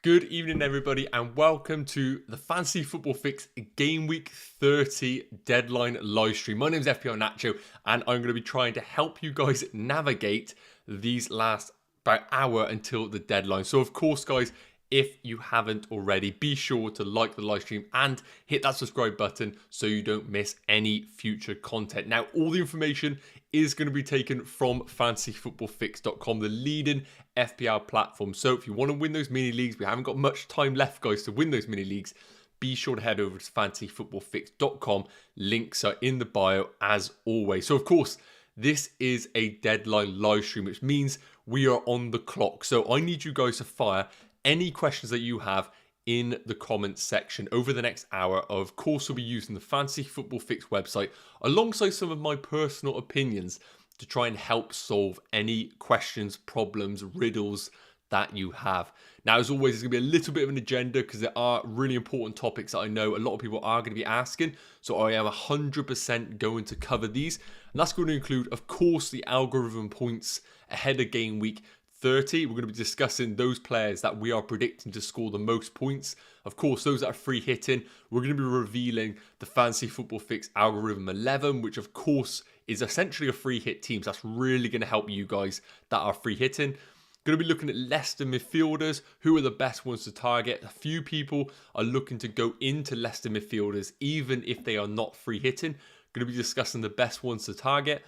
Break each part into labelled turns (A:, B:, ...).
A: Good evening, everybody, and welcome to the Fantasy Football Fix Game Week 30 deadline live stream. My name is FPL Nacho, and I'm going to be trying to help you guys navigate these last about hour until the deadline. So, of course, guys, if you haven't already, be sure to like the live stream and hit that subscribe button so you don't miss any future content. Now, all the information is going to be taken from fantasyfootballfix.com, the leading FPL platform. So if you want to win those mini leagues, we haven't got much time left, guys, to win those mini leagues. Be sure to head over to fantasyfootballfix.com. Links are in the bio as always. So, of course, this is a deadline live stream, which means we are on the clock. So I need you guys to fire any questions that you have in the comments section over the next hour. Of course, we'll be using the Fantasy Football Fix website alongside some of my personal opinions to try and help solve any questions, problems, riddles that you have. Now, as always, there's going to be a little bit of an agenda because there are really important topics that I know a lot of people are going to be asking. So I am 100% going to cover these. And that's going to include, of course, the algorithm points ahead of game week 30. We're going to be discussing those players that we are predicting to score the most points. Of course, those that are free hitting. We're going to be revealing the Fantasy Football Fix Algorithm 11, which of course is essentially a free hit team. So that's really going to help you guys that are free hitting. Going to be looking at Leicester midfielders. Who are the best ones to target? A few people are looking to go into Leicester midfielders even if they are not free hitting. Going to be discussing the best ones to target.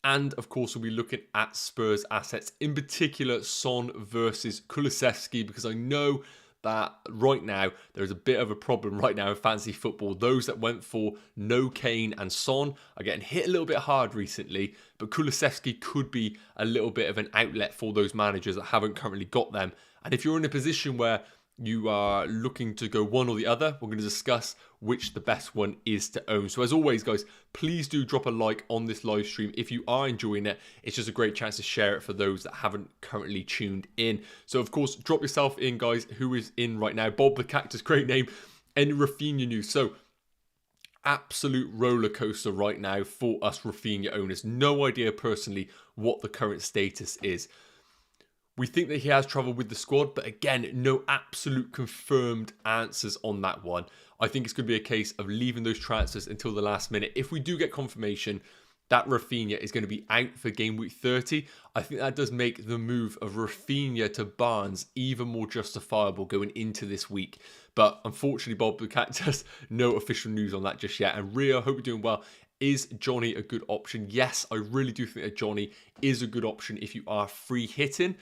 A: And, of course, we'll be looking at Spurs assets, in particular Son versus Kulusevski, because I know that right now there's a bit of a problem right now in fantasy football. Those that went for no Kane and Son are getting hit a little bit hard recently, but Kulusevski could be a little bit of an outlet for those managers that haven't currently got them. And if you're in a position where you are looking to go one or the other, we're going to discuss which the best one is to own. So as always, guys, please do drop a like on this live stream. If you are enjoying it, it's just a great chance to share it for those that haven't currently tuned in. So of course, drop yourself in, guys, who is in right now. Bob the Cactus, great name. Any Rafinha news? So absolute roller coaster right now for us Rafinha owners. No idea personally what the current status is. We think that he has trouble with the squad, but again, no absolute confirmed answers on that one. I think it's going to be a case of leaving those transfers until the last minute. If we do get confirmation that Rafinha is going to be out for game week 30, I think that does make the move of Rafinha to Barnes even more justifiable going into this week. But unfortunately, Bob the Cactus, no official news on that just yet. And Rio, hope you're doing well. Is Johnny a good option? Yes, I really do think that Johnny is a good option if you are free hitting.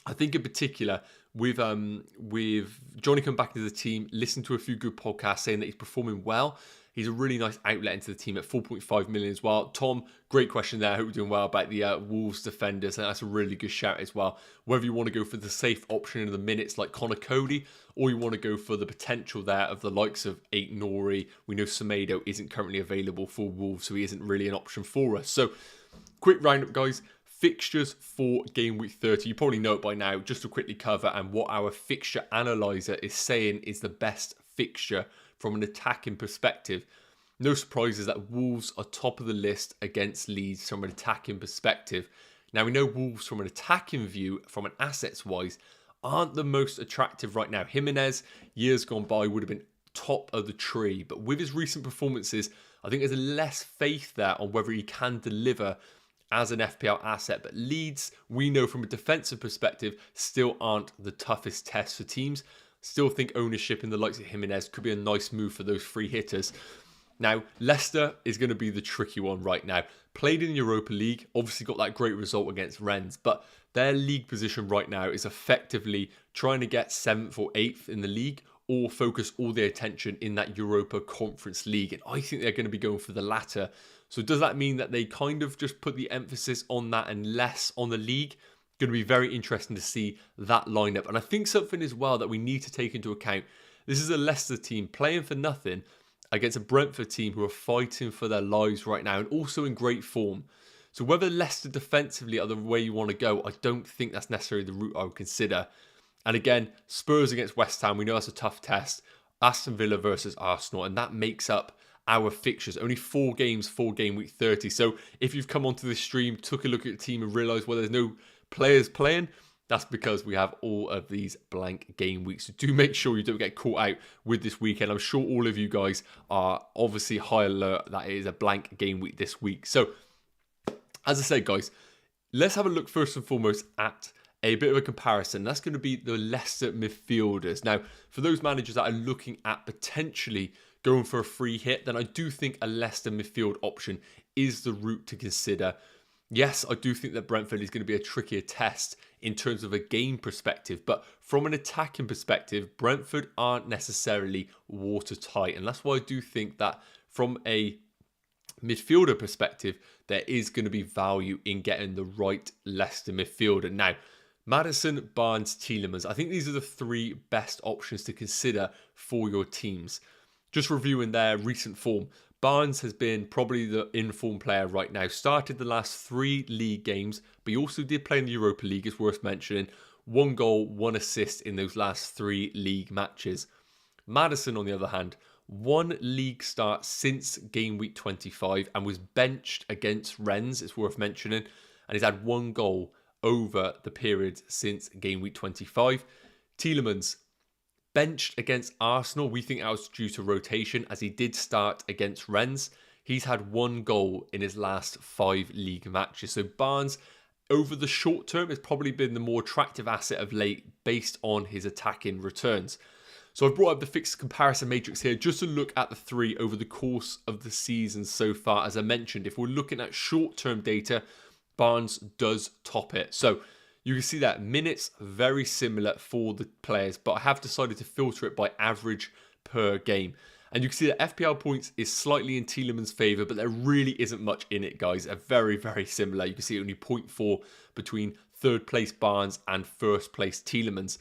A: I think in particular with Johnny coming back into the team, listen to a few good podcasts saying that he's performing well. He's a really nice outlet into the team at 4.5 million as well. Tom, great question there. I hope you're doing well about the Wolves defenders. And that's a really good shout as well. Whether you want to go for the safe option in the minutes like Connor Cody, or you want to go for the potential there of the likes of Nori. We know Semedo isn't currently available for Wolves, so he isn't really an option for us. So quick roundup, guys. Fixtures for game week 30. You probably know it by now, just to quickly cover and what our fixture analyzer is saying is the best fixture from an attacking perspective. No surprises that Wolves are top of the list against Leeds from an attacking perspective. Now we know Wolves from an attacking view, from an assets wise, aren't the most attractive right now. Jimenez, years gone by, would have been top of the tree, but with his recent performances, I think there's less faith there on whether he can deliver as an FPL asset. But Leeds, we know from a defensive perspective, still aren't the toughest test for teams. Still think ownership in the likes of Jimenez could be a nice move for those free hitters. Now, Leicester is going to be the tricky one right now. Played in the Europa League, obviously got that great result against Rennes, but their league position right now is effectively trying to get 7th or 8th in the league, or focus all their attention in that Europa Conference League. And I think they're going to be going for the latter. So does that mean that they kind of just put the emphasis on that and less on the league? Going to be very interesting to see that lineup. And I think something as well that we need to take into account. This is a Leicester team playing for nothing against a Brentford team who are fighting for their lives right now and also in great form. So whether Leicester defensively are the way you want to go, I don't think that's necessarily the route I would consider. And again, Spurs against West Ham, we know that's a tough test. Aston Villa versus Arsenal, and that makes up our fixtures. Only 4 games for game week 30. So if you've come onto this stream, took a look at the team and realised, well, there's no players playing, That's because we have all of these blank game weeks. So do make sure you don't get caught out with this weekend. I'm sure all of you guys are obviously high alert that it is a blank game week this week. So, as I said, guys, let's have a look first and foremost at a bit of a comparison. That's going to be the Leicester midfielders. Now, for those managers that are looking at potentially going for a free hit, then I do think a Leicester midfield option is the route to consider. Yes, I do think that Brentford is going to be a trickier test in terms of a game perspective, but from an attacking perspective, Brentford aren't necessarily watertight. And that's why I do think that from a midfielder perspective, there is going to be value in getting the right Leicester midfielder. Now, Maddison, Barnes, Tielemans, I think these are the three best options to consider for your teams. Just reviewing their recent form, Barnes has been probably the in-form player right now. Started the last 3 league games, but he also did play in the Europa League, it's worth mentioning. 1 goal, 1 assist in those last 3 league matches. Maddison, on the other hand, 1 league start since game week 25 and was benched against Rennes, it's worth mentioning. And he's had 1 goal over the period since game week 25. Tielemans, benched against Arsenal. We think that was due to rotation as he did start against Rennes. He's had 1 goal in his last 5 league matches. So Barnes, over the short term, has probably been the more attractive asset of late based on his attacking returns. So I've brought up the fixed comparison matrix here just to look at the 3 over the course of the season so far. As I mentioned, if we're looking at short-term data, Barnes does top it. So you can see that minutes very similar for the players, but I have decided to filter it by average per game. And you can see that FPL points is slightly in Tielemans' favour, but there really isn't much in it, guys. They're very, very similar. You can see only 0.4 between 3rd place Barnes and 1st place Tielemans.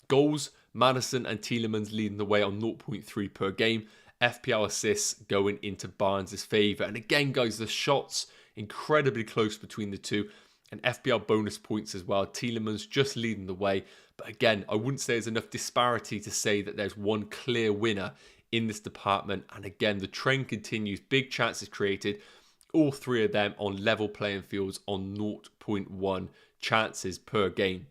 A: Goals, Maddison and Tielemans leading the way on 0.3 per game. FPL assists going into Barnes' favour. And again, guys, the shots incredibly close between the two. And FPL bonus points as well. Tielemans just leading the way. But again, I wouldn't say there's enough disparity to say that there's one clear winner in this department. And again, the trend continues. Big chances created. All 3 of them on level playing fields on 0.1 chances per game.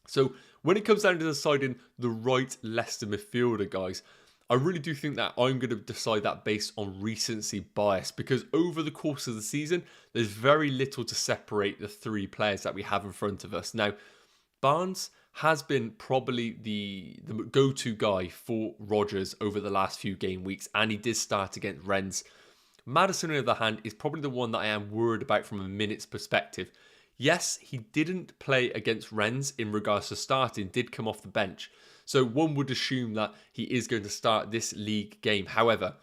A: So when it comes down to deciding the right Leicester midfielder, guys, I really do think that I'm going to decide that based on recency bias, because over the course of the season, there's very little to separate the 3 players that we have in front of us. Now, Barnes has been probably the go-to guy for Rodgers over the last few game weeks, and he did start against Rennes. Maddison, on the other hand, is probably the one that I am worried about from a minutes perspective. Yes, he didn't play against Rennes in regards to starting, did come off the bench. So one would assume that he is going to start this league game. However,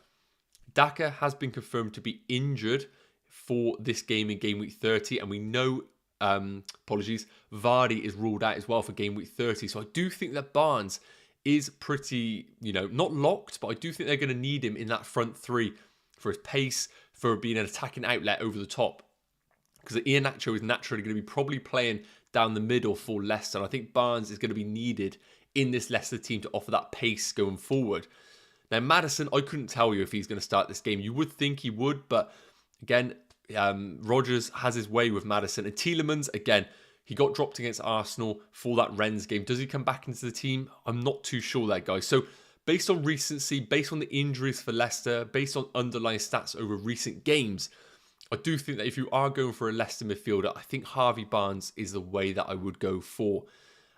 A: Daka has been confirmed to be injured for this game in game week 30. And we know, Vardy is ruled out as well for game week 30. So I do think that Barnes is pretty, not locked, but I do think they're going to need him in that front 3 for his pace, for being an attacking outlet over the top. Because Ian Nacho is naturally going to be probably playing down the middle for Leicester. And I think Barnes is going to be needed in this Leicester team to offer that pace going forward. Now, Maddison, I couldn't tell you if he's going to start this game. You would think he would, but again, Rodgers has his way with Maddison. And Tielemans, again, he got dropped against Arsenal for that Rennes game. Does he come back into the team? I'm not too sure there, guys. So based on recency, based on the injuries for Leicester, based on underlying stats over recent games, I do think that if you are going for a Leicester midfielder, I think Harvey Barnes is the way that I would go for.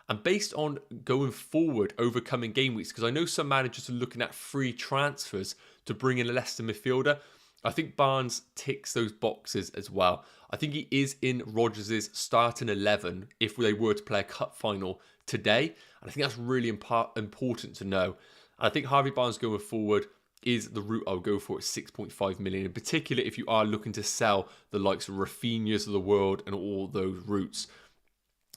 A: And based on going forward over coming game weeks, because I know some managers are looking at free transfers to bring in a Leicester midfielder, I think Barnes ticks those boxes as well. I think he is in Rodgers' starting 11 if they were to play a cup final today. And I think that's really important to know. And I think Harvey Barnes going forward is the route I'll go for at 6.5 million, in particular if you are looking to sell the likes of Rafinha's of the world and all those routes.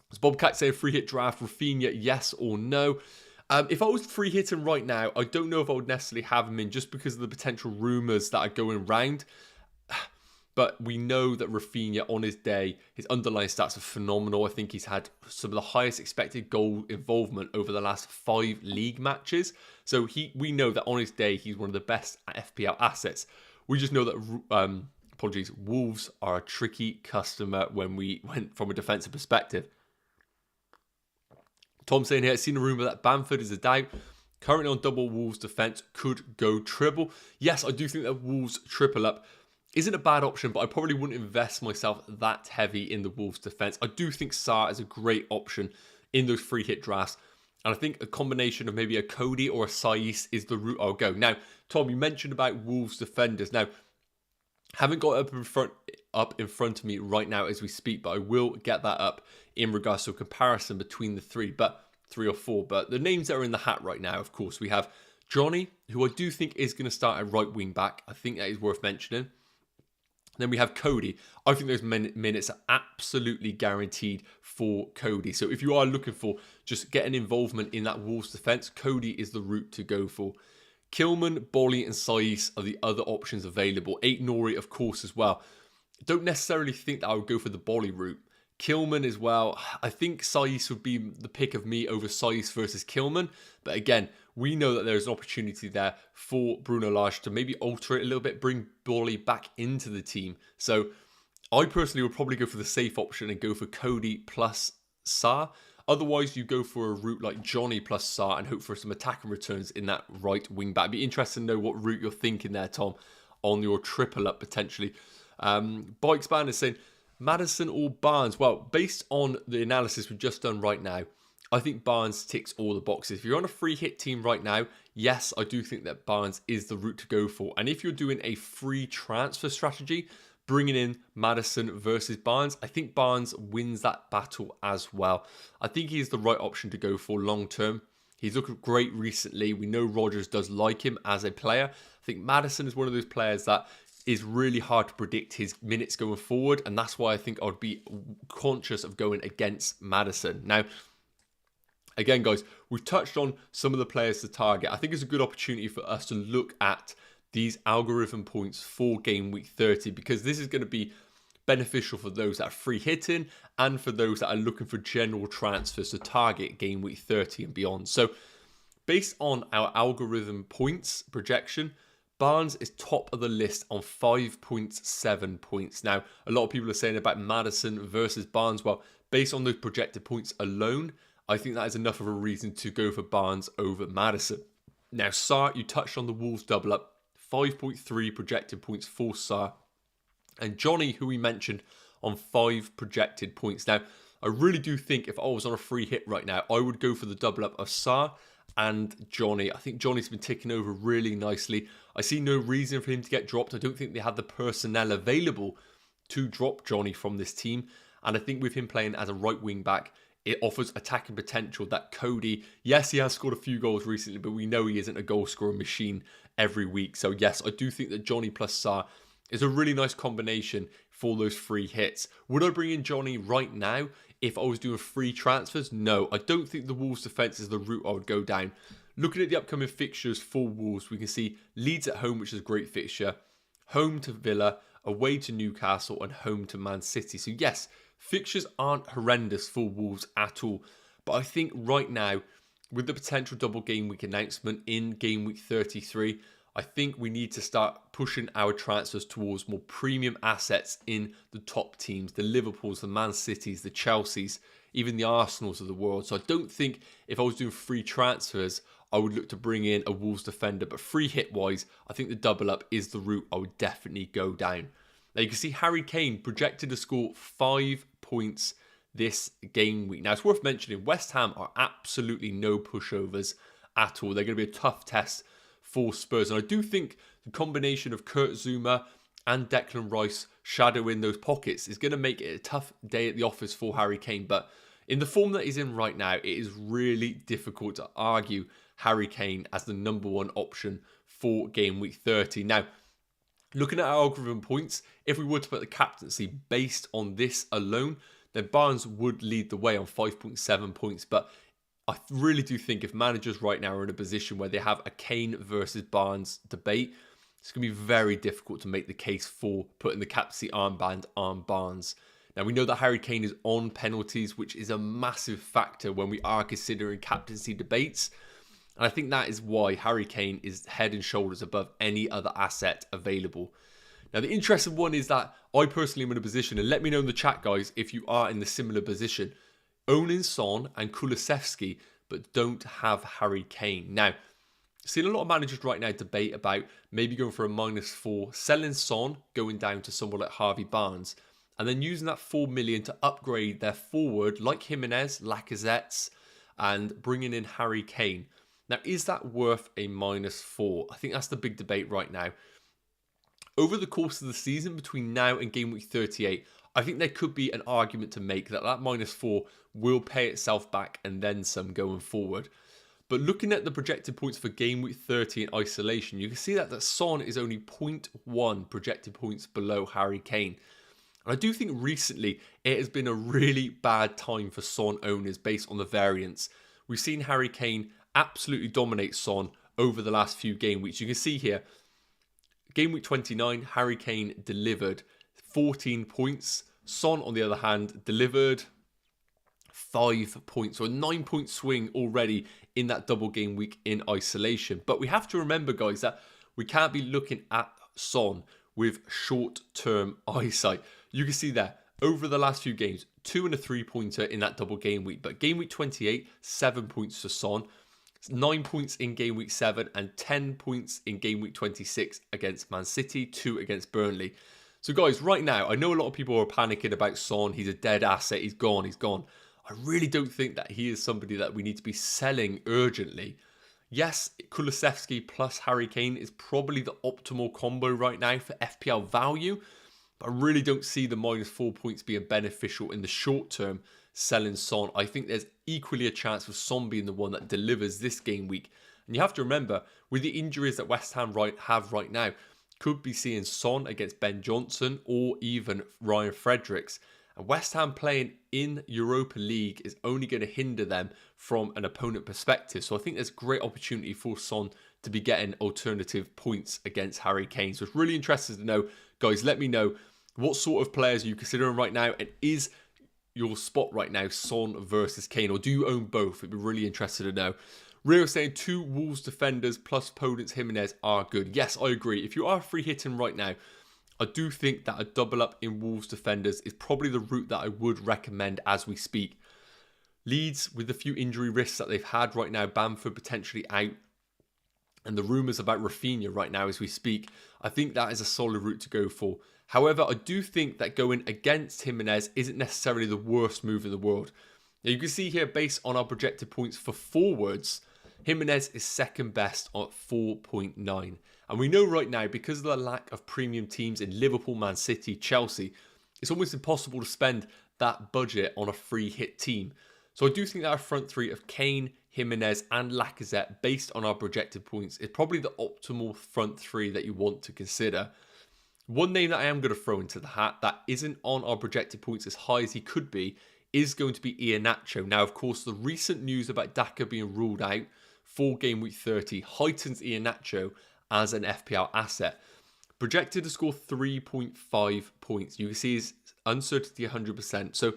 A: Does Bobcat say a free hit draft Rafinha, yes or no? If I was free hitting right now, I don't know if I would necessarily have him in just because of the potential rumours that are going round. But we know that Rafinha on his day, his underlying stats are phenomenal. I think he's had some of the highest expected goal involvement over the last 5 league matches. So we know that on his day, he's one of the best FPL assets. We just know that, Wolves are a tricky customer when we went from a defensive perspective. Tom saying here, I've seen a rumour that Bamford is a doubt. Currently on double Wolves defence, could go triple. Yes, I do think that Wolves triple up isn't a bad option, but I probably wouldn't invest myself that heavy in the Wolves defence. I do think Sarr is a great option in those free hit drafts. And I think a combination of maybe a Cody or a Saiss is the route I'll go. Now, Tom, you mentioned about Wolves defenders. Now, haven't got it up in front of me right now as we speak, but I will get that up in regards to a comparison between the three or four. But the names that are in the hat right now, of course, we have Johnny, who I do think is going to start at right wing back. I think that is worth mentioning. Then we have Cody. I think those minutes are absolutely guaranteed for Cody. So if you are looking for just getting involvement in that Wolves defence, Cody is the route to go for. Kilman, Bolly and Saiss are the other options available. 8 Nori, of course, as well. Don't necessarily think that I would go for the Bolly route. Kilman as well. I think Saiss would be the pick of me over Saiss versus Kilman. But again, we know that there's an opportunity there for Bruno Lage to maybe alter it a little bit, bring Bolly back into the team. So I personally would probably go for the safe option and go for Cody plus Sarr. Otherwise, you go for a route like Johnny plus Sarr and hope for some attacking returns in that right wing back. I'd be interested to know what route you're thinking there, Tom, on your triple up potentially. Bikes Band is saying, Maddison or Barnes? Well, based on the analysis we've just done right now, I think Barnes ticks all the boxes. If you're on a free hit team right now, yes, I do think that Barnes is the route to go for. And if you're doing a free transfer strategy, bringing in Maddison versus Barnes, I think Barnes wins that battle as well. I think he's the right option to go for long term. He's looked great recently. We know Rodgers does like him as a player. I think Maddison is one of those players that is really hard to predict his minutes going forward. And that's why I think I would be conscious of going against Maddison. Now, again, guys, we've touched on some of the players to target. I think it's a good opportunity for us to look at these algorithm points for game week 30, because this is going to be beneficial for those that are free hitting and for those that are looking for general transfers to target game week 30 and beyond. So based on our algorithm points projection, Barnes is top of the list on 5.7 points. Now, a lot of people are saying about Maddison versus Barnes. Well, based on those projected points alone, I think that is enough of a reason to go for Barnes over Maddison. Now, Sarr, you touched on the Wolves double up. 5.3 projected points for Sarr. And Johnny, who we mentioned, on 5 projected points. Now, I really do think if I was on a free hit right now, I would go for the double up of Sarr and Johnny. I think Johnny's been ticking over really nicely. I see no reason for him to get dropped. I don't think they had the personnel available to drop Johnny from this team. And I think with him playing as a right wing back, it offers attacking potential that Cody, yes, he has scored a few goals recently, but we know he isn't a goal scoring machine every week. So yes, I do think that Johnny plus Sarr is a really nice combination for those free hits. Would I bring in Johnny right now if I was doing free transfers? No, I don't think the Wolves defence is the route I would go down. Looking at the upcoming fixtures for Wolves, we can see Leeds at home, which is a great fixture, home to Villa, away to Newcastle, and home to Man City. So yes, fixtures aren't horrendous for Wolves at all. But I think right now, with the potential double game week announcement in game week 33, I think we need to start pushing our transfers towards more premium assets in the top teams, the Liverpools, the Man Cities, the Chelseas, even the Arsenals of the world. So I don't think if I was doing free transfers, I would look to bring in a Wolves defender. But free hit wise, I think the double up is the route I would definitely go down. Now you can see Harry Kane projected to score 5 points this game week. Now it's worth mentioning West Ham are absolutely no pushovers at all. They're going to be a tough test for Spurs. And I do think the combination of Kurt Zuma and Declan Rice shadowing those pockets is going to make it a tough day at the office for Harry Kane. But in the form that he's in right now, it is really difficult to argue Harry Kane as the number one option for game week 30. Now, looking at our algorithm points, if we were to put the captaincy based on this alone, then Barnes would lead the way on 5.7 points. But I really do think if managers right now are in a position where they have a Kane versus Barnes debate, it's going to be very difficult to make the case for putting the captaincy armband on Barnes. Now, we know that Harry Kane is on penalties, which is a massive factor when we are considering captaincy debates. And I think that is why Harry Kane is head and shoulders above any other asset available. Now, the interesting one is that I personally am in a position, and let me know in the chat, guys, if you are in the similar position. owning Son and Kulusevski, but don't have Harry Kane. Now, seeing a lot of managers right now debate about maybe going for a -4, selling Son, going down to someone like Harvey Barnes, and then using that 4 million to upgrade their forward like Jimenez, Lacazette, and bringing in Harry Kane. Now, is that worth a -4? I think that's the big debate right now. Over the course of the season, between now and game week 38, I think there could be an argument to make that that -4 will pay itself back and then some going forward. But looking at the projected points for game week 30 in isolation, you can see that Son is only 0.1 projected points below Harry Kane. And I do think recently it has been a really bad time for Son owners based on the variance. We've seen Harry Kane absolutely dominate Son over the last few game weeks. You can see here, game week 29, Harry Kane delivered 14 points. Son, on the other hand, delivered 5 points. So a 9-point swing already in that double game week in isolation. But we have to remember, guys, that we can't be looking at Son with short-term eyesight. You can see there, over the last few games, 2 and a 3-pointer in that double game week. But game week 28, 7 points for Son. 9 points in game week 7 and 10 points in game week 26 against Man City, 2 against Burnley. So guys, right now, I know a lot of people are panicking about Son. He's a dead asset. He's gone. He's gone. I really don't think that he is somebody that we need to be selling urgently. Yes, Kulusevski plus Harry Kane is probably the optimal combo right now for FPL value. But I really don't see the -4 points being beneficial in the short term selling Son. I think there's equally a chance of Son being the one that delivers this game week. And you have to remember, with the injuries that West Ham have right now, could be seeing Son against Ben Johnson or even Ryan Fredericks. And West Ham playing in Europa League is only going to hinder them from an opponent perspective. So I think there's great opportunity for Son to be getting alternative points against Harry Kane. So it's really interesting to know. Guys, let me know what sort of players are you considering right now, and is your spot right now Son versus Kane, or do you own both? It'd be really interesting to know. Rio saying 2 Wolves defenders plus Podence Jimenez are good. Yes, I agree. If you are free hitting right now, I do think that a double up in Wolves defenders is probably the route that I would recommend as we speak. Leeds, with the few injury risks that they've had right now, Bamford potentially out, and the rumours about Rafinha right now as we speak, I think that is a solid route to go for. However, I do think that going against Jimenez isn't necessarily the worst move in the world. Now, you can see here, based on our projected points for forwards, Jimenez is second best at 4.9. And we know right now, because of the lack of premium teams in Liverpool, Man City, Chelsea, it's almost impossible to spend that budget on a free hit team. So I do think that our front three of Kane, Jimenez and Lacazette, based on our projected points, is probably the optimal front three that you want to consider. One name that I am going to throw into the hat that isn't on our projected points as high as he could be is going to be Nacho. Now, of course, the recent news about Daka being ruled out for game week 30 heightens Nacho as an FPL asset. Projected to score 3.5 points. You can see his uncertainty 100%. So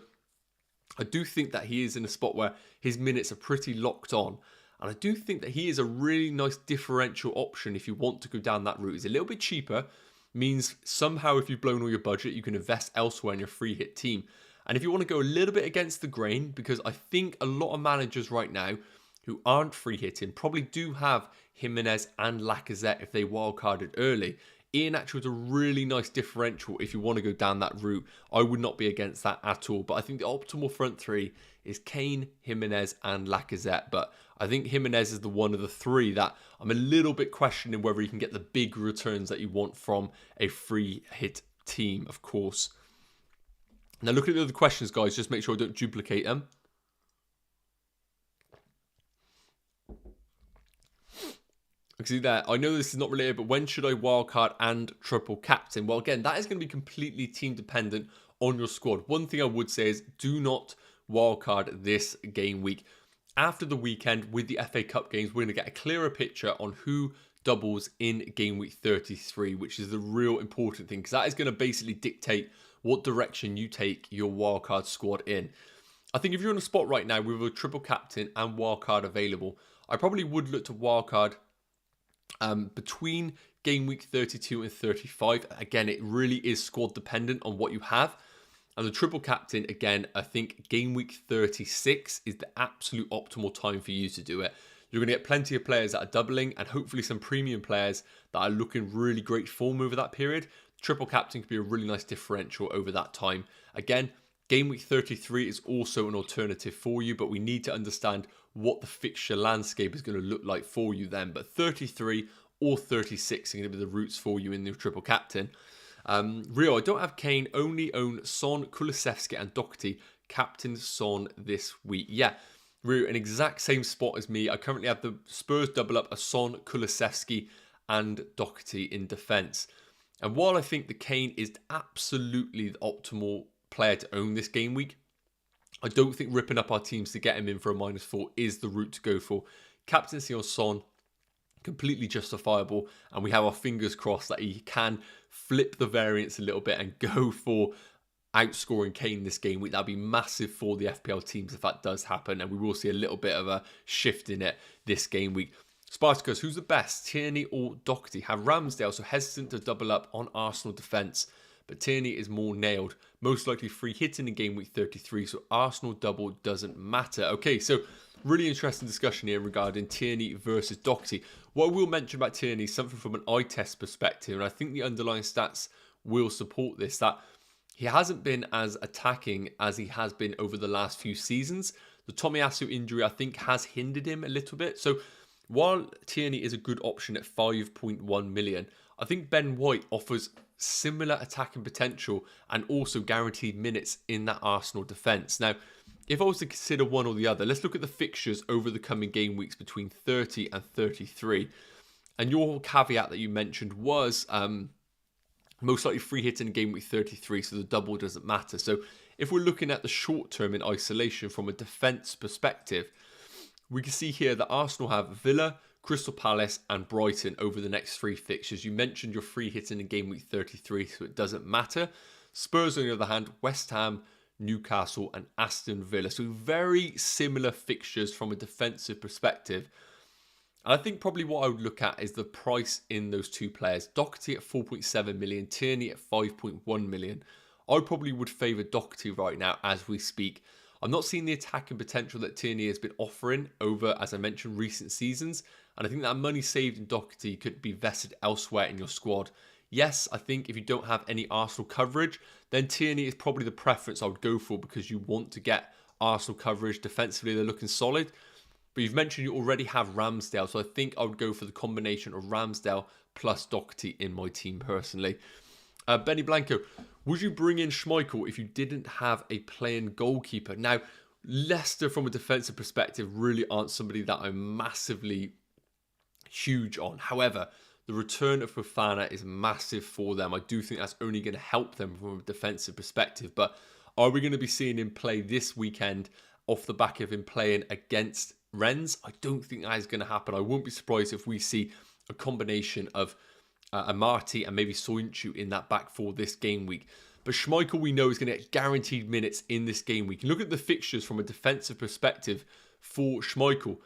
A: I do think that he is in a spot where his minutes are pretty locked on. And I do think that he is a really nice differential option if you want to go down that route. He's a little bit cheaper. Means somehow if you've blown all your budget, you can invest elsewhere in your free hit team. And if you want to go a little bit against the grain, because I think a lot of managers right now who aren't free hitting probably do have Jimenez and Lacazette if they wildcarded early. Nacho is a really nice differential if you want to go down that route. I would not be against that at all. But I think the optimal front three is Kane, Jimenez and Lacazette. But I think Jimenez is the one of the three that I'm a little bit questioning whether you can get the big returns that you want from a free hit team, of course. Now, looking at the other questions, guys, just make sure I don't duplicate them. See there, I know this is not related, but when should I wildcard and triple captain? Well, again, that is going to be completely team dependent on your squad. One thing I would say is do not wildcard this game week. After the weekend with the FA Cup games, we're going to get a clearer picture on who doubles in game week 33, which is the real important thing, because that is going to basically dictate what direction you take your wildcard squad in. I think if you're in a spot right now with a triple captain and wildcard available, I probably would look to wildcard between game week 32 and 35. Again, it really is squad dependent on what you have. And the triple captain, again, I think game week 36 is the absolute optimal time for you to do it. You're going to get plenty of players that are doubling and hopefully some premium players that are looking really great form over that period. Triple captain could be a really nice differential over that time. Again, game week 33 is also an alternative for you, but we need to understand what the fixture landscape is going to look like for you then. But 33 or 36 are going to be the routes for you in the triple captain. Rio, I don't have Kane, only own Son, Kulusevski and Doherty. Captain Son this week. Yeah, Rio, an exact same spot as me. I currently have the Spurs double up a Son, Kulusevski and Doherty in defence. And while I think the Kane is absolutely the optimal player to own this game week, I don't think ripping up our teams to get him in for a -4 is the route to go for. Captaincy on Son, completely justifiable, and we have our fingers crossed that he can flip the variance a little bit and go for outscoring Kane this game week. That'd be massive for the FPL teams if that does happen, and we will see a little bit of a shift in it this game week. Spartacus, who's the best, Tierney or Doherty? Have Ramsdale, so hesitant to double up on Arsenal defence, but Tierney is more nailed. Most likely free hitting in game week 33, so Arsenal double doesn't matter. Okay, so really interesting discussion here regarding Tierney versus Doherty. What I will mention about Tierney is something from an eye test perspective, and I think the underlying stats will support this, that he hasn't been as attacking as he has been over the last few seasons. The Tomiyasu injury, I think, has hindered him a little bit. So while Tierney is a good option at 5.1 million, I think Ben White offers similar attacking potential and also guaranteed minutes in that Arsenal defence. Now, if I was to consider one or the other, let's look at the fixtures over the coming game weeks between 30 and 33. And your caveat that you mentioned was most likely free hit in game week 33, so the double doesn't matter. So if we're looking at the short term in isolation from a defence perspective, we can see here that Arsenal have Villa, Crystal Palace and Brighton over the next 3 fixtures. You mentioned your free hitting in game week 33, so it doesn't matter. Spurs, on the other hand, West Ham, Newcastle and Aston Villa. So very similar fixtures from a defensive perspective. And I think probably what I would look at is the price in those two players. Doherty at 4.7 million, Tierney at 5.1 million. I probably would favour Doherty right now as we speak. I'm not seeing the attacking potential that Tierney has been offering over, as I mentioned, recent seasons. And I think that money saved in Doherty could be vested elsewhere in your squad. Yes, I think if you don't have any Arsenal coverage, then Tierney is probably the preference I would go for because you want to get Arsenal coverage. Defensively, they're looking solid. But you've mentioned you already have Ramsdale, so I think I would go for the combination of Ramsdale plus Doherty in my team personally. Benny Blanco, would you bring in Schmeichel if you didn't have a playing goalkeeper? Now, Leicester from a defensive perspective really aren't somebody that I'm massively huge on. However, the return of Fofana is massive for them. I do think that's only going to help them from a defensive perspective. But are we going to be seeing him play this weekend off the back of him playing against Rennes? I don't think that is going to happen. I won't be surprised if we see a combination of Amarty and maybe Soyuncu in that back for this game week. But Schmeichel, we know, is going to get guaranteed minutes in this game week. Look at the fixtures from a defensive perspective for Schmeichel.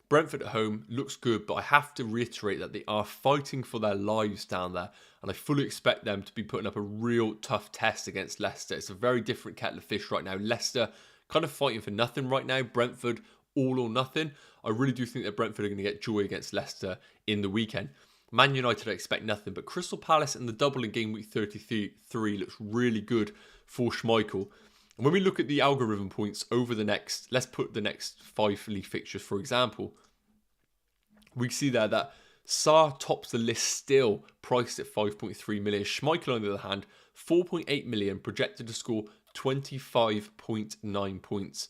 A: Brentford at home looks good, but I have to reiterate that they are fighting for their lives down there, and I fully expect them to be putting up a real tough test against Leicester. It's a very different kettle of fish right now. Leicester kind of fighting for nothing right now. Brentford all or nothing. I really do think that Brentford are going to get joy against Leicester in the weekend. Man United, I expect nothing, but Crystal Palace and the double in game week 33 looks really good for Schmeichel. And when we look at the algorithm points over the next, let's put the next 5 league fixtures, for example, we see there that Sarr tops the list still, priced at 5.3 million. Schmeichel, on the other hand, 4.8 million, projected to score 25.9 points.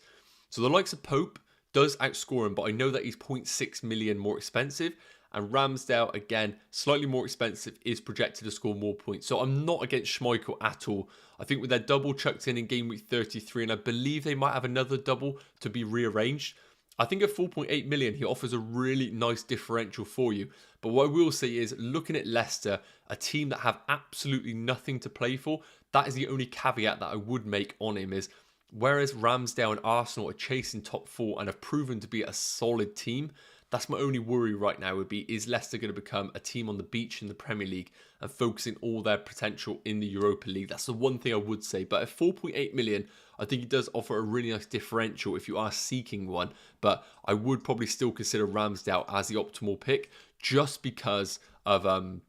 A: So the likes of Pope does outscore him, but I know that he's 0.6 million more expensive. And Ramsdale, again, slightly more expensive, is projected to score more points. So I'm not against Schmeichel at all. I think with their double chucked in game week 33, and I believe they might have another double to be rearranged, I think at 4.8 million, he offers a really nice differential for you. But what I will say is, looking at Leicester, a team that have absolutely nothing to play for, that is the only caveat that I would make on him is, whereas Ramsdale and Arsenal are chasing top 4 and have proven to be a solid team, That's my only worry right now would be, is Leicester going to become a team on the beach in the Premier League and focusing all their potential in the Europa League? That's the one thing I would say. But at 4.8 million, I think he does offer a really nice differential if you are seeking one. But I would probably still consider Ramsdale as the optimal pick just because of them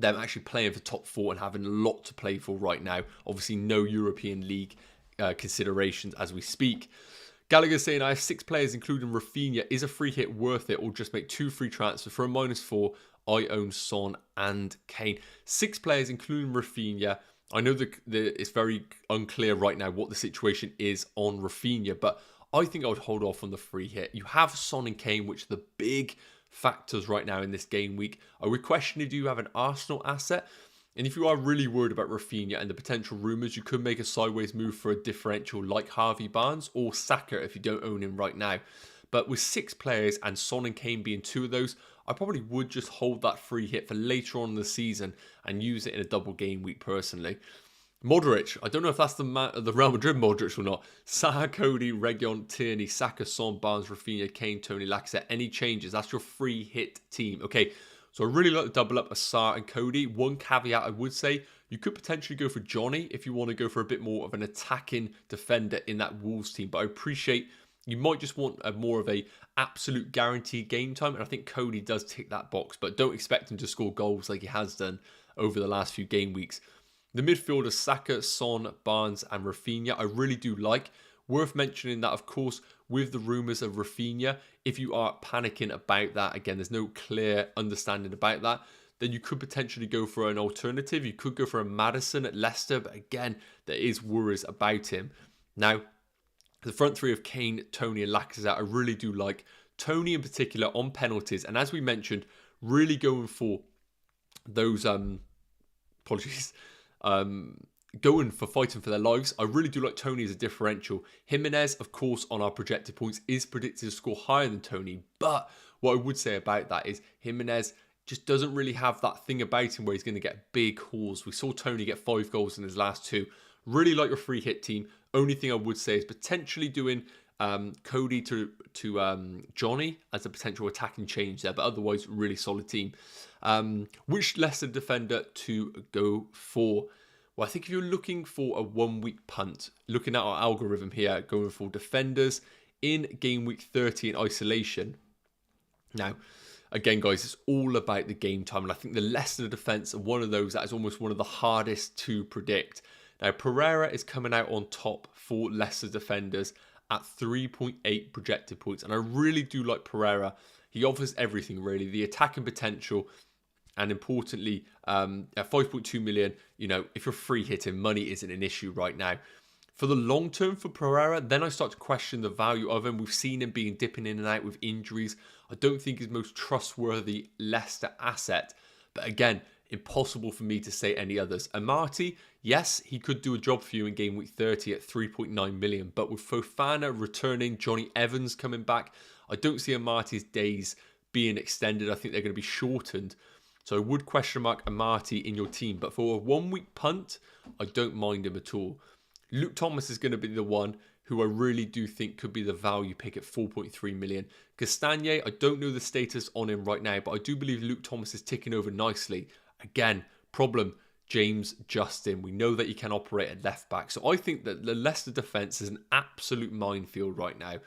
A: actually playing for top 4 and having a lot to play for right now. Obviously, no European League considerations as we speak. Gallagher saying, I have 6 players, including Rafinha. Is a free hit worth it, or just make 2 free transfers for a -4? I own Son and Kane. 6 players, including Rafinha. I know that it's very unclear right now what the situation is on Rafinha, but I think I would hold off on the free hit. You have Son and Kane, which are the big factors right now in this game week. I would question if you have an Arsenal asset. And if you are really worried about Rafinha and the potential rumours, you could make a sideways move for a differential like Harvey Barnes or Saka if you don't own him right now. But with 6 players and Son and Kane being 2 of those, I probably would just hold that free hit for later on in the season and use it in a double game week personally. Modric, I don't know if that's the Real Madrid Modric or not. Saha, Cody, Reguilon, Tierney, Saka, Son, Barnes, Rafinha, Kane, Tony, Lacazette. Any changes? That's your free hit team. Okay. So I really like to double up Asar and Cody. One caveat I would say, you could potentially go for Johnny if you want to go for a bit more of an attacking defender in that Wolves team. But I appreciate you might just want more of a absolute guaranteed game time. And I think Cody does tick that box. But don't expect him to score goals like he has done over the last few game weeks. The midfielders, Saka, Son, Barnes and Rafinha, I really do like. Worth mentioning that, of course, with the rumours of Rafinha, if you are panicking about that, again, there's no clear understanding about that, then you could potentially go for an alternative. You could go for a Maddison at Leicester, but again, there is worries about him. Now, the front 3 of Kane, Tony and Lacazette, I really do like. Tony in particular on penalties, and as we mentioned, really going for those, going for fighting for their lives. I really do like Tony as a differential. Jimenez, of course, on our projected points is predicted to score higher than Tony. But what I would say about that is Jimenez just doesn't really have that thing about him where he's going to get big hauls. We saw Tony get 5 goals in his last 2. Really like your free hit team. Only thing I would say is potentially doing Cody to Johnny as a potential attacking change there. But otherwise, really solid team. Which Leicester defender to go for? Well, I think if you're looking for a 1-week punt, looking at our algorithm here, going for defenders in game week 30 in isolation. Now, again, guys, it's all about the game time. And I think the Leicester defence are one of those that is almost one of the hardest to predict. Now, Pereira is coming out on top for Leicester defenders at 3.8 projected points. And I really do like Pereira. He offers everything, really. The attacking potential. And importantly, at 5.2 million, you know, if you're free hitting, money isn't an issue right now. For the long term for Pereira, then I start to question the value of him. We've seen him being dipping in and out with injuries. I don't think he's most trustworthy Leicester asset. But again, impossible for me to say any others. Amati, yes, he could do a job for you in game week 30 at 3.9 million. But with Fofana returning, Johnny Evans coming back, I don't see Amati's days being extended. I think they're going to be shortened. So I would question mark Amati in your team. But for a 1-week punt, I don't mind him at all. Luke Thomas is going to be the one who I really do think could be the value pick at 4.3 million. Castagne, I don't know the status on him right now, but I do believe Luke Thomas is ticking over nicely. Again, problem, James Justin. We know that he can operate at left back. So I think that the Leicester defence is an absolute minefield right now.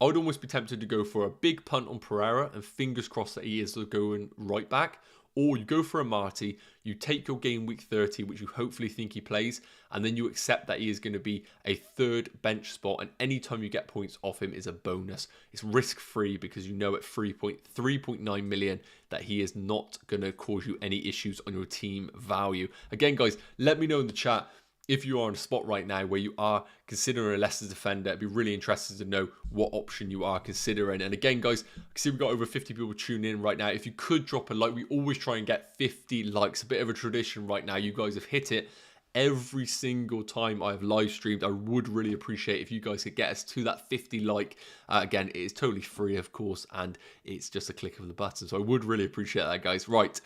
A: I would almost be tempted to go for a big punt on Pereira and fingers crossed that he is going right back. Or you go for Amati, you take your game week 30, which you hopefully think he plays, and then you accept that he is going to be a 3rd bench spot, and anytime you get points off him is a bonus. It's risk-free because you know at 3.9 million that he is not going to cause you any issues on your team value. Again, guys, let me know in the chat if you are on a spot right now where you are considering a Leicester defender. I'd be really interested to know what option you are considering. And again, guys, I can see we've got over 50 people tuning in right now. If you could drop a like, we always try and get 50 likes. A bit of a tradition right now. You guys have hit it every single time I've live streamed. I would really appreciate if you guys could get us to that 50 like. Again, it is totally free, of course, and it's just a click of the button. So I would really appreciate that, guys. Right,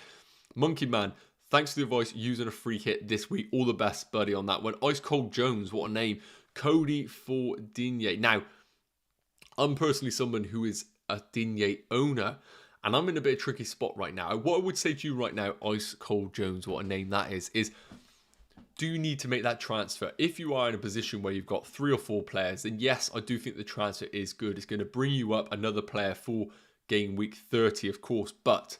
A: Monkey Man. Thanks for the advice using a free hit this week. All the best, buddy, on that one. Ice Cold Jones, what a name. Cody for Digne. Now, I'm personally someone who is a Digne owner, and I'm in a bit of a tricky spot right now. What I would say to you right now, Ice Cold Jones, what a name that is do you need to make that transfer? If you are in a position where you've got 3 or 4 players, then yes, I do think the transfer is good. It's going to bring you up another player for game week 30, of course. But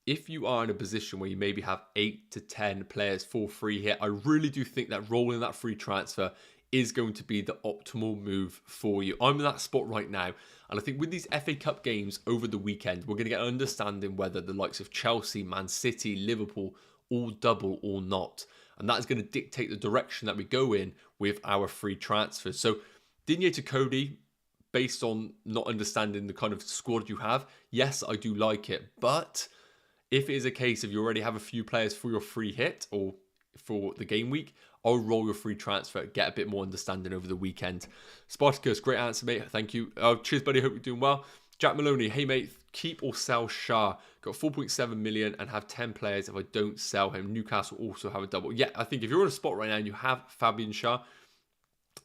A: if you are in a position where you maybe have 8 to 10 players for free hit, I really do think that rolling that free transfer is going to be the optimal move for you. I'm in that spot right now. And I think with these FA Cup games over the weekend, we're going to get an understanding whether the likes of Chelsea, Man City, Liverpool all double or not. And that is going to dictate the direction that we go in with our free transfers. So Digne to Cody, based on not understanding the kind of squad you have, yes, I do like it. But if it is a case of you already have a few players for your free hit or for the game week, I'll roll your free transfer, get a bit more understanding over the weekend. Spartacus, great answer, mate. Thank you. Cheers, buddy. Hope you're doing well. Jack Maloney, hey, mate, keep or sell Shah. Got 4.7 million and have 10 players if I don't sell him. Newcastle also have a double. Yeah, I think if you're on a spot right now and you have Fabian Shah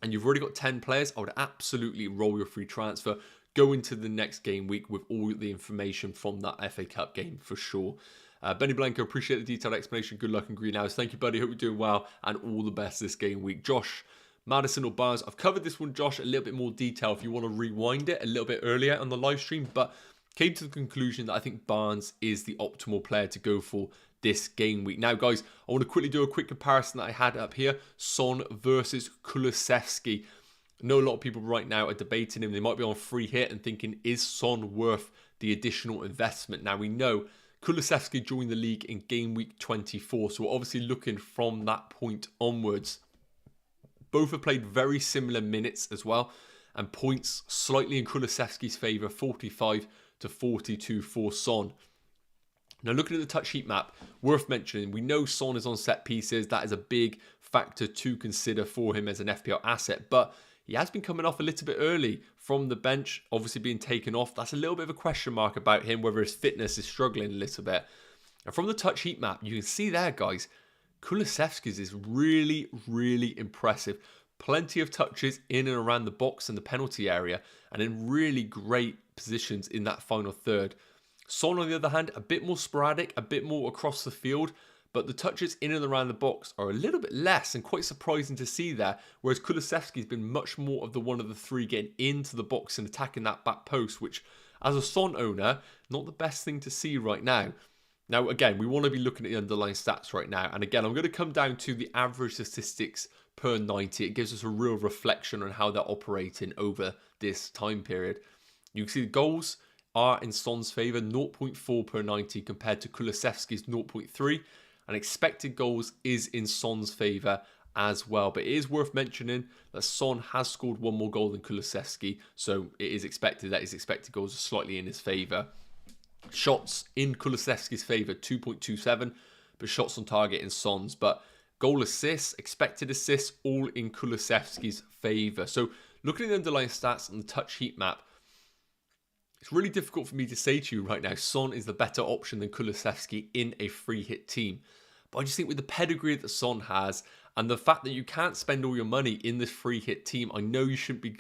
A: and you've already got 10 players, I would absolutely roll your free transfer. Go into the next game week with all the information from that FA Cup game for sure. Benny Blanco, appreciate the detailed explanation. Good luck in Greenhouse. Thank you, buddy. Hope you're doing well and all the best this game week. Josh, Madison or Barnes. I've covered this one, Josh, a little bit more detail if you want to rewind it a little bit earlier on the live stream, but came to the conclusion that I think Barnes is the optimal player to go for this game week. Now, guys, I want to quickly do a quick comparison that I had up here. Son versus Kulusevski. I know a lot of people right now are debating him. They might be on free hit and thinking, is Son worth the additional investment? Now, we know Kulusevski joined the league in game week 24, so we're obviously looking from that point onwards. Both have played very similar minutes as well, and points slightly in Kulusevski's favour, 45 to 42 for Son. Now, looking at the touch heat map, worth mentioning, we know Son is on set pieces. That is a big factor to consider for him as an FPL asset, but he has been coming off a little bit early from the bench, obviously being taken off. That's a little bit of a question mark about him, whether his fitness is struggling a little bit. And from the touch heat map, you can see there, guys, Kulusevski's is really, really impressive. Plenty of touches in and around the box and the penalty area, and in really great positions in that final third. Son, on the other hand, a bit more sporadic, a bit more across the field, but the touches in and around the box are a little bit less and quite surprising to see there, whereas Kulusevski's been much more of the one of the three getting into the box and attacking that back post, which, as a Son owner, not the best thing to see right now. Now, again, we want to be looking at the underlying stats right now, and again, I'm going to come down to the average statistics per 90. It gives us a real reflection on how they're operating over this time period. You can see the goals are in Son's favour, 0.4 per 90 compared to Kulusevski's 0.3. And expected goals is in Son's favour as well. But it is worth mentioning that Son has scored one more goal than Kulusevski. So it is expected that his expected goals are slightly in his favour. Shots in Kulusevski's favour, 2.27. But shots on target in Son's. But goal assists, expected assists, all in Kulusevski's favour. So looking at the underlying stats on the touch heat map, it's really difficult for me to say to you right now, Son is the better option than Kulusevski in a free hit team. But I just think with the pedigree that Son has and the fact that you can't spend all your money in this free hit team, I know you shouldn't be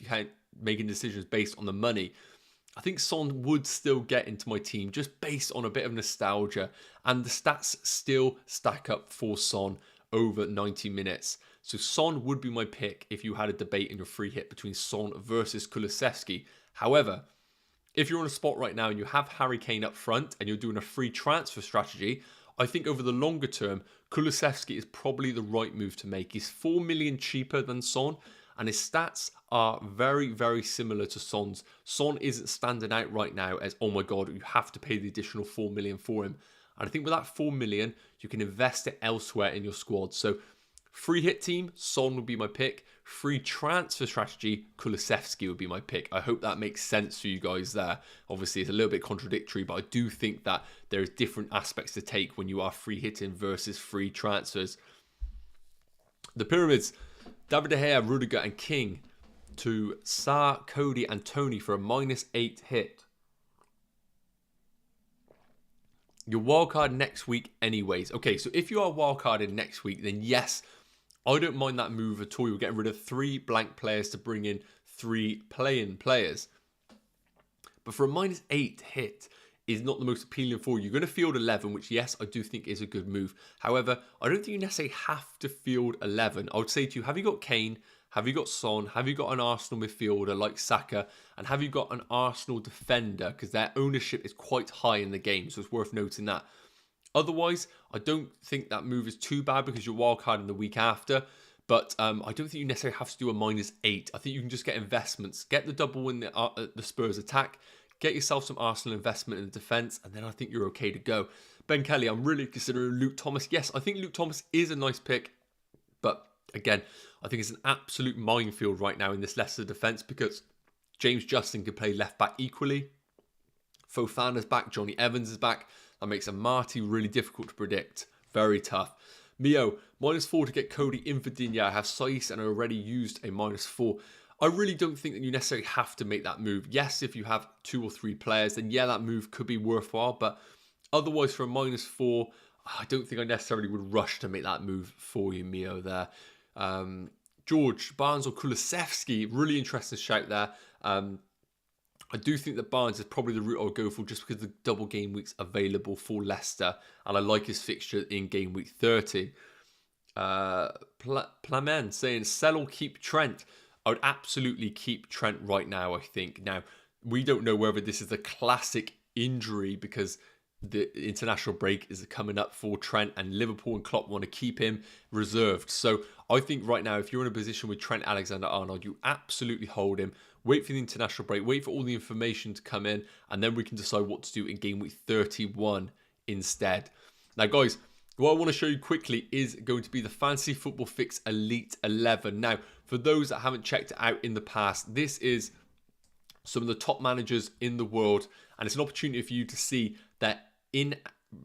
A: making decisions based on the money. I think Son would still get into my team just based on a bit of nostalgia, and the stats still stack up for Son over 90 minutes. So Son would be my pick if you had a debate in your free hit between Son versus Kulusevski. However, if you're on a spot right now and you have Harry Kane up front and you're doing a free transfer strategy, I think over the longer term, Kulusevski is probably the right move to make. He's 4 million cheaper than Son, and his stats are very, very similar to Son's. Son isn't standing out right now as, oh my God, you have to pay the additional 4 million for him. And I think with that 4 million, you can invest it elsewhere in your squad. So free hit team, Son would be my pick. Free transfer strategy, Kulusevski would be my pick. I hope that makes sense for you guys there. Obviously, it's a little bit contradictory, but I do think that there is different aspects to take when you are free hitting versus free transfers. The Pyramids, David De Gea, Rudiger and King to Sa, Cody and Tony for a -8 hit. Your wildcard next week anyways. Okay, so if you are wildcarded next week, then yes, I don't mind that move at all. You're getting rid of 3 blank players to bring in 3 playing players. But for a -8 hit is not the most appealing for you. You're going to field 11, which yes, I do think is a good move. However, I don't think you necessarily have to field 11. I would say to you, have you got Kane? Have you got Son? Have you got an Arsenal midfielder like Saka? And have you got an Arsenal defender? Because their ownership is quite high in the game, so it's worth noting that. Otherwise, I don't think that move is too bad because you're wildcarding the week after. But I don't think you necessarily have to do a -8. I think you can just get investments. Get the double in the Spurs attack. Get yourself some Arsenal investment in the defence. And then I think you're okay to go. Ben Kelly, I'm really considering Luke Thomas. Yes, I think Luke Thomas is a nice pick. But again, I think it's an absolute minefield right now in this Leicester defence because James Justin can play left back equally. Fofana's back. Johnny Evans is back. That makes a Marty really difficult to predict. Very tough. Mio, -4 to get Cody in for Digne. I have Saiss and I already used a -4. I really don't think that you necessarily have to make that move. Yes, if you have 2 or 3 players, then yeah, that move could be worthwhile. But otherwise, for a -4, I don't think I necessarily would rush to make that move for you, Mio, there. George, Barnes or Kulusevski, really interesting shout there. I do think that Barnes is probably the route I'll go for just because the double game weeks available for Leicester. And I like his fixture in game week 30. Plamen saying, sell or keep Trent. I would absolutely keep Trent right now, I think. Now, we don't know whether this is a classic injury because the international break is coming up for Trent and Liverpool and Klopp want to keep him reserved. So I think right now, if you're in a position with Trent Alexander-Arnold, you absolutely hold him. Wait for the international break. Wait for all the information to come in. And then we can decide what to do in game week 31 instead. Now, guys, what I want to show you quickly is going to be the Fantasy Football Fix Elite 11. Now, for those that haven't checked it out in the past, this is some of the top managers in the world. And it's an opportunity for you to see that in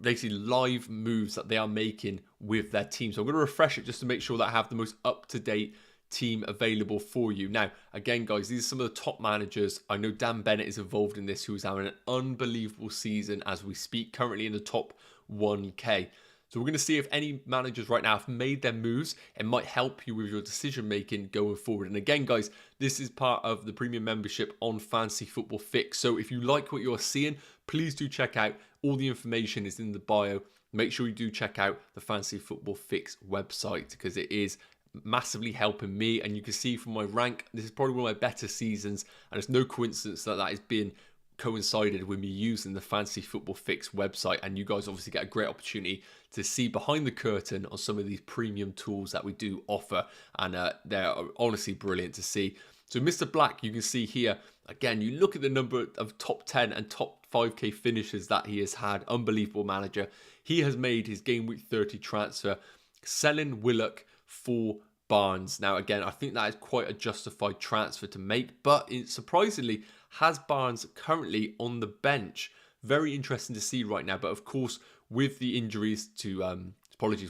A: basically live moves that they are making with their team. So I'm going to refresh it just to make sure that I have the most up-to-date team available for you. Now, again, guys, these are some of the top managers. I know Dan Bennett is involved in this, who is having an unbelievable season as we speak, currently in the top 1K. So we're going to see if any managers right now have made their moves. It might help you with your decision making going forward. And again, guys, this is part of the premium membership on Fantasy Football Fix. So if you like what you're seeing, please do check out. All the information is in the bio. Make sure you do check out the Fantasy Football Fix website because it is massively helping me. And you can see from my rank, this is probably one of my better seasons. And it's no coincidence that that has been coincided with me using the Fantasy Football Fix website, and you guys obviously get a great opportunity to see behind the curtain on some of these premium tools that we do offer, and they're honestly brilliant to see. So Mr. Black, you can see here, again, you look at the number of top 10 and top 5k finishes that he has had. Unbelievable manager. He has made his game week 30 transfer, selling Willock for Barnes. Now, again, I think that is quite a justified transfer to make, but it surprisingly has Barnes currently on the bench. Very interesting to see right now. But of course, with the injuries to,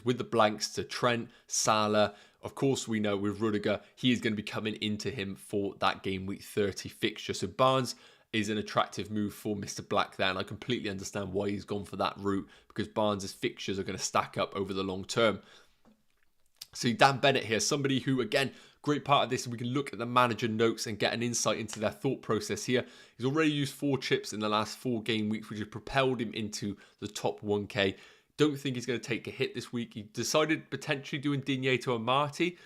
A: with the blanks to Trent, Salah, of course, we know with Rudiger, he is going to be coming into him for that game week 30 fixture. So Barnes is an attractive move for Mr. Black there, and I completely understand why he's gone for that route, because Barnes' fixtures are going to stack up over the long term. See Dan Bennett here, somebody who, again, great part of this, we can look at the manager notes and get an insight into their thought process here. He's already used 4 chips in the last 4 game weeks, which has propelled him into the top 1k. Don't think he's going to take a hit this week. He decided potentially doing Digne to a Marty,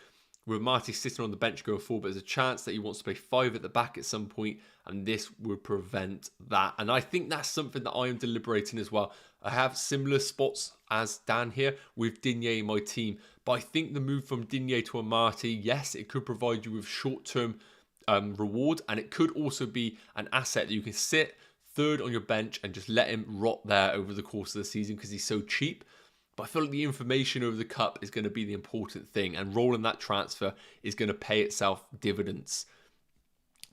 A: with Marty sitting on the bench going forward, but there's a chance that he wants to play 5 at the back at some point, and this would prevent that. And I think that's something that I am deliberating as well. I have similar spots as Dan here with Digne in my team, but I think the move from Digne to a Marty, yes, it could provide you with short-term reward, and it could also be an asset that you can sit third on your bench and just let him rot there over the course of the season because he's so cheap. But I feel like the information over the cup is going to be the important thing, and rolling that transfer is going to pay itself dividends.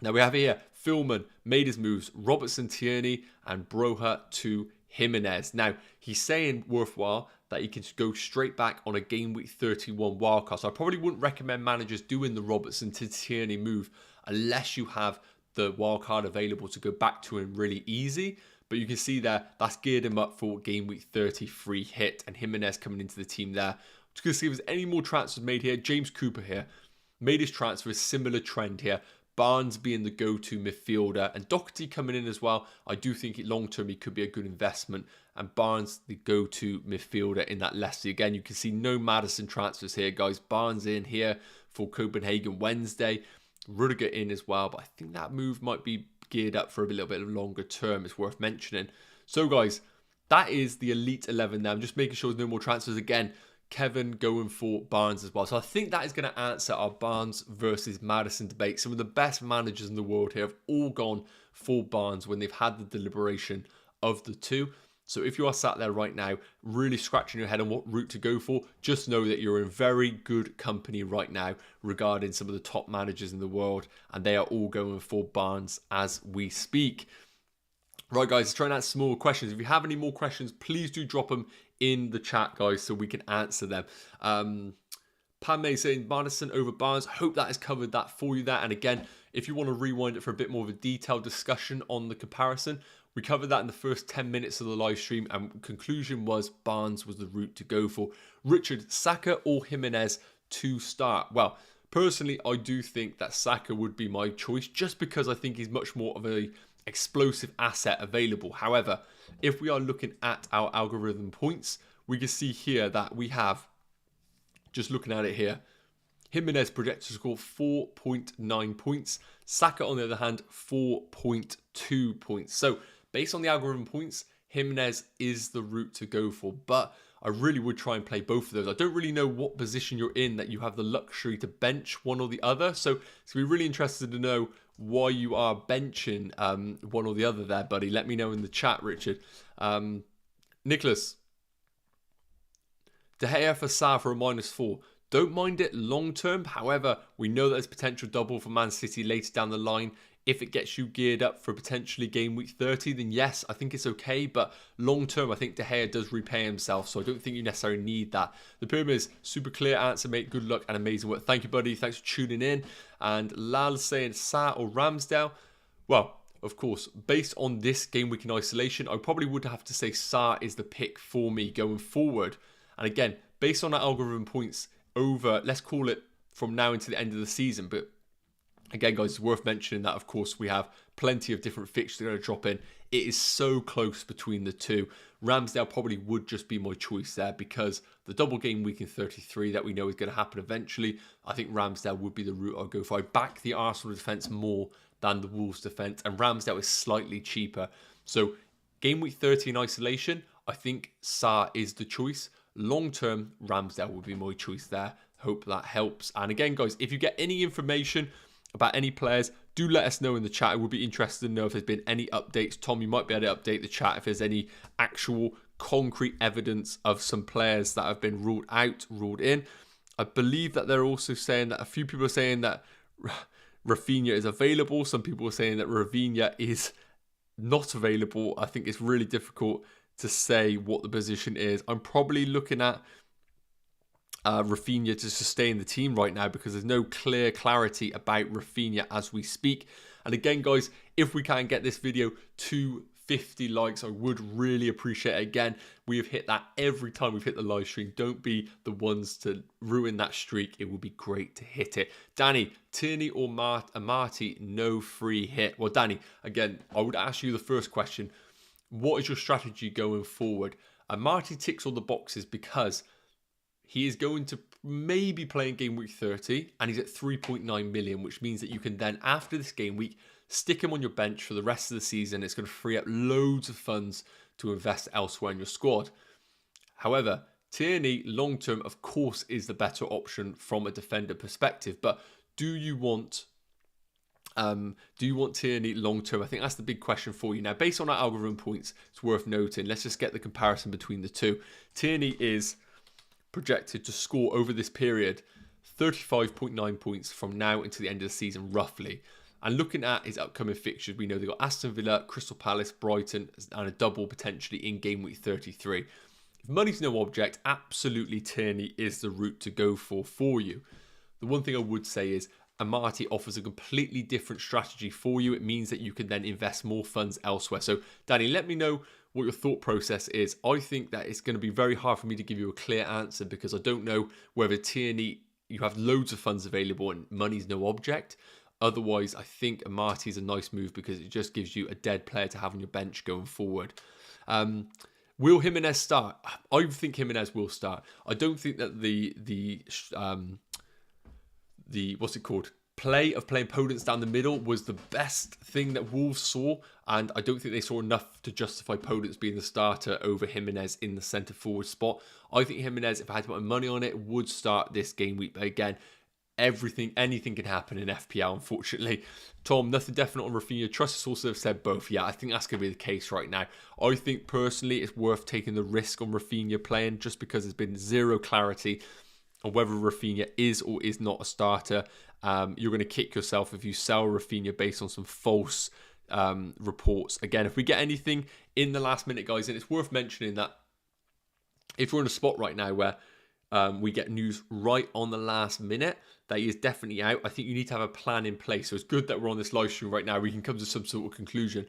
A: Now we have here, Philman made his moves, Robertson, Tierney, and Broha to Jimenez. Now, he's saying worthwhile that he can go straight back on a game week 31 wildcard. So I probably wouldn't recommend managers doing the Robertson to Tierney move unless you have the wildcard available to go back to him really easy. But you can see there, that's geared him up for game week 33 hit, and Jimenez coming into the team there. Just going to see if there's any more transfers made here. James Cooper here made his transfer, a similar trend here. Barnes being the go-to midfielder, and Doherty coming in as well. I do think long-term he could be a good investment, and Barnes the go-to midfielder in that Leicester. Again, you can see no Maddison transfers here, guys. Barnes in here for Copenhagen Wednesday. Rudiger in as well, but I think that move might be geared up for a little bit of longer term. It's worth mentioning. So, guys, that is the Elite 11 now. I'm just making sure there's no more transfers again. Kevin going for Barnes as well. So I think that is going to answer our Barnes versus Maddison debate. Some of the best managers in the world here have all gone for Barnes when they've had the deliberation of the two. So if you are sat there right now, really scratching your head on what route to go for, just know that you're in very good company right now regarding some of the top managers in the world, and they are all going for Barnes as we speak. Right, guys, let's try and answer some more questions. If you have any more questions, please do drop them in the chat, guys, so we can answer them. Padme saying Maddison over Barnes. Hope that has covered that for you there. And again, if you want to rewind it for a bit more of a detailed discussion on the comparison, we covered that in the first 10 minutes of the live stream, and conclusion was Barnes was the route to go for. Richard, Saka or Jimenez to start? Well, personally, I do think that Saka would be my choice, just because I think he's much more of a explosive asset available. However, if we are looking at our algorithm points, we can see here that we have, just looking at it here, Jimenez projected to score 4.9 points. Saka, on the other hand, 4.2 points. So, based on the algorithm points, Jimenez is the route to go for. But I really would try and play both of those. I don't really know what position you're in that you have the luxury to bench one or the other. So, it's going to be really interested to know why you are benching one or the other there, buddy. Let me know in the chat, Richard. Nicholas, De Gea for Sa for a -4. Don't mind it long term. However, we know that there's potential double for Man City later down the line. If it gets you geared up for potentially game week 30, then yes, I think it's okay. But long term, I think De Gea does repay himself. So I don't think you necessarily need that. The Pyramids, super clear answer, mate. Good luck and amazing work. Thank you, buddy. Thanks for tuning in. And Lal saying Sa or Ramsdale. Well, of course, based on this game week in isolation, I probably would have to say Sa is the pick for me going forward. And again, based on our algorithm points over, let's call it from now into the end of the season. But again, guys, it's worth mentioning that, of course, we have plenty of different fixtures that are going to drop in. It is so close between the two. Ramsdale probably would just be my choice there because the double game week in 33 that we know is going to happen eventually, I think Ramsdale would be the route I'd go for. I back the Arsenal defence more than the Wolves defence, and Ramsdale is slightly cheaper. So game week 30 in isolation, I think Sa is the choice. Long term, Ramsdale would be my choice there. Hope that helps. And again, guys, if you get any information about any players, do let us know in the chat. I would be interested to know if there's been any updates. Tom, you might be able to update the chat if there's any actual concrete evidence of some players that have been ruled out, ruled in. I believe that they're also saying that a few people are saying that Rafinha is available. Some people are saying that Rafinha is not available. I think it's really difficult to say what the position is. I'm probably looking at Rafinha to sustain the team right now because there's no clear clarity about Rafinha as we speak. And again, guys, if we can get this video to 50 likes, I would really appreciate it. Again, we have hit that every time we've hit the live stream. Don't be the ones to ruin that streak. It would be great to hit it. Danny, Tierney or Marty, no free hit. Well, Danny, again, I would ask you the first question. What is your strategy going forward? Marty ticks all the boxes because he is going to maybe play in game week 30 and he's at 3.9 million, which means that you can then, after this game week, stick him on your bench for the rest of the season. It's going to free up loads of funds to invest elsewhere in your squad. However, Tierney long-term, of course, is the better option from a defender perspective. But do you want Tierney long-term? I think that's the big question for you. Now, based on our algorithm points, it's worth noting. Let's just get the comparison between the two. Tierney is projected to score over this period 35.9 points from now until the end of the season, roughly. And looking at his upcoming fixtures, we know they've got Aston Villa, Crystal Palace, Brighton, and a double potentially in game week 33. If money's no object, absolutely Tierney is the route to go for you. The one thing I would say is Amati offers a completely different strategy for you. It means that you can then invest more funds elsewhere. So, Danny, let me know what your thought process is. I think that it's going to be very hard for me to give you a clear answer because I don't know whether Tierney, you have loads of funds available and money's no object. Otherwise, I think Amati is a nice move because it just gives you a dead player to have on your bench going forward. Will Jimenez start? I think Jimenez will start. I don't think that the what's it called? Play of playing Podence down the middle was the best thing that Wolves saw, and I don't think they saw enough to justify Podence being the starter over Jimenez in the centre forward spot. I think Jimenez, if I had to put my money on it, would start this game week. But again, anything can happen in FPL, unfortunately. Tom, nothing definite on Rafinha. Trust also have said both. Yeah, I think that's going to be the case right now. I think personally it's worth taking the risk on Rafinha playing just because there's been zero clarity on whether Rafinha is or is not a starter. You're going to kick yourself if you sell Rafinha based on some false reports. Again, if we get anything in the last minute, guys, and it's worth mentioning that if we're in a spot right now where we get news right on the last minute that he is definitely out, I think you need to have a plan in place. So it's good that we're on this live stream right now. We can come to some sort of conclusion.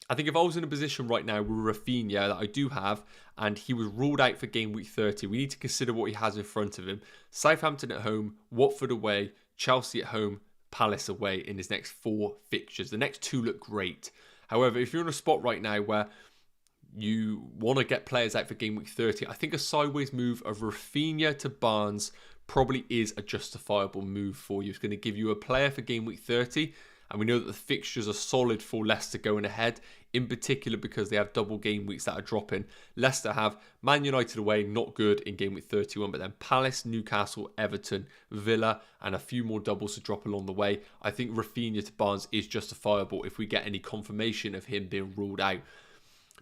A: I think if I was in a position right now with Rafinha that I do have, and he was ruled out for game week 30, we need to consider what he has in front of him. Southampton at home, Watford away, Chelsea at home, Palace away in his next 4 fixtures. The next 2 look great. However, if you're in a spot right now where you want to get players out for game week 30, I think a sideways move of Rafinha to Barnes probably is a justifiable move for you. It's going to give you a player for game week 30, and we know that the fixtures are solid for Leicester going ahead, in particular because they have double game weeks that are dropping. Leicester have Man United away, not good in game week 31, but then Palace, Newcastle, Everton, Villa, and a few more doubles to drop along the way. I think Rafinha to Barnes is justifiable if we get any confirmation of him being ruled out.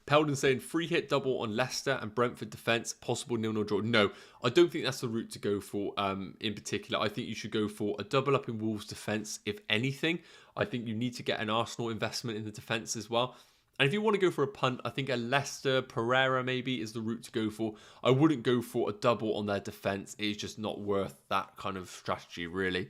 A: Peldon saying free hit double on Leicester and Brentford defence, possible 0-0 draw. No, I don't think that's the route to go for in particular. I think you should go for a double up in Wolves defence, if anything. I think you need to get an Arsenal investment in the defence as well. And if you want to go for a punt, I think a Leicester, Pereira maybe is the route to go for. I wouldn't go for a double on their defence. It's just not worth that kind of strategy, really.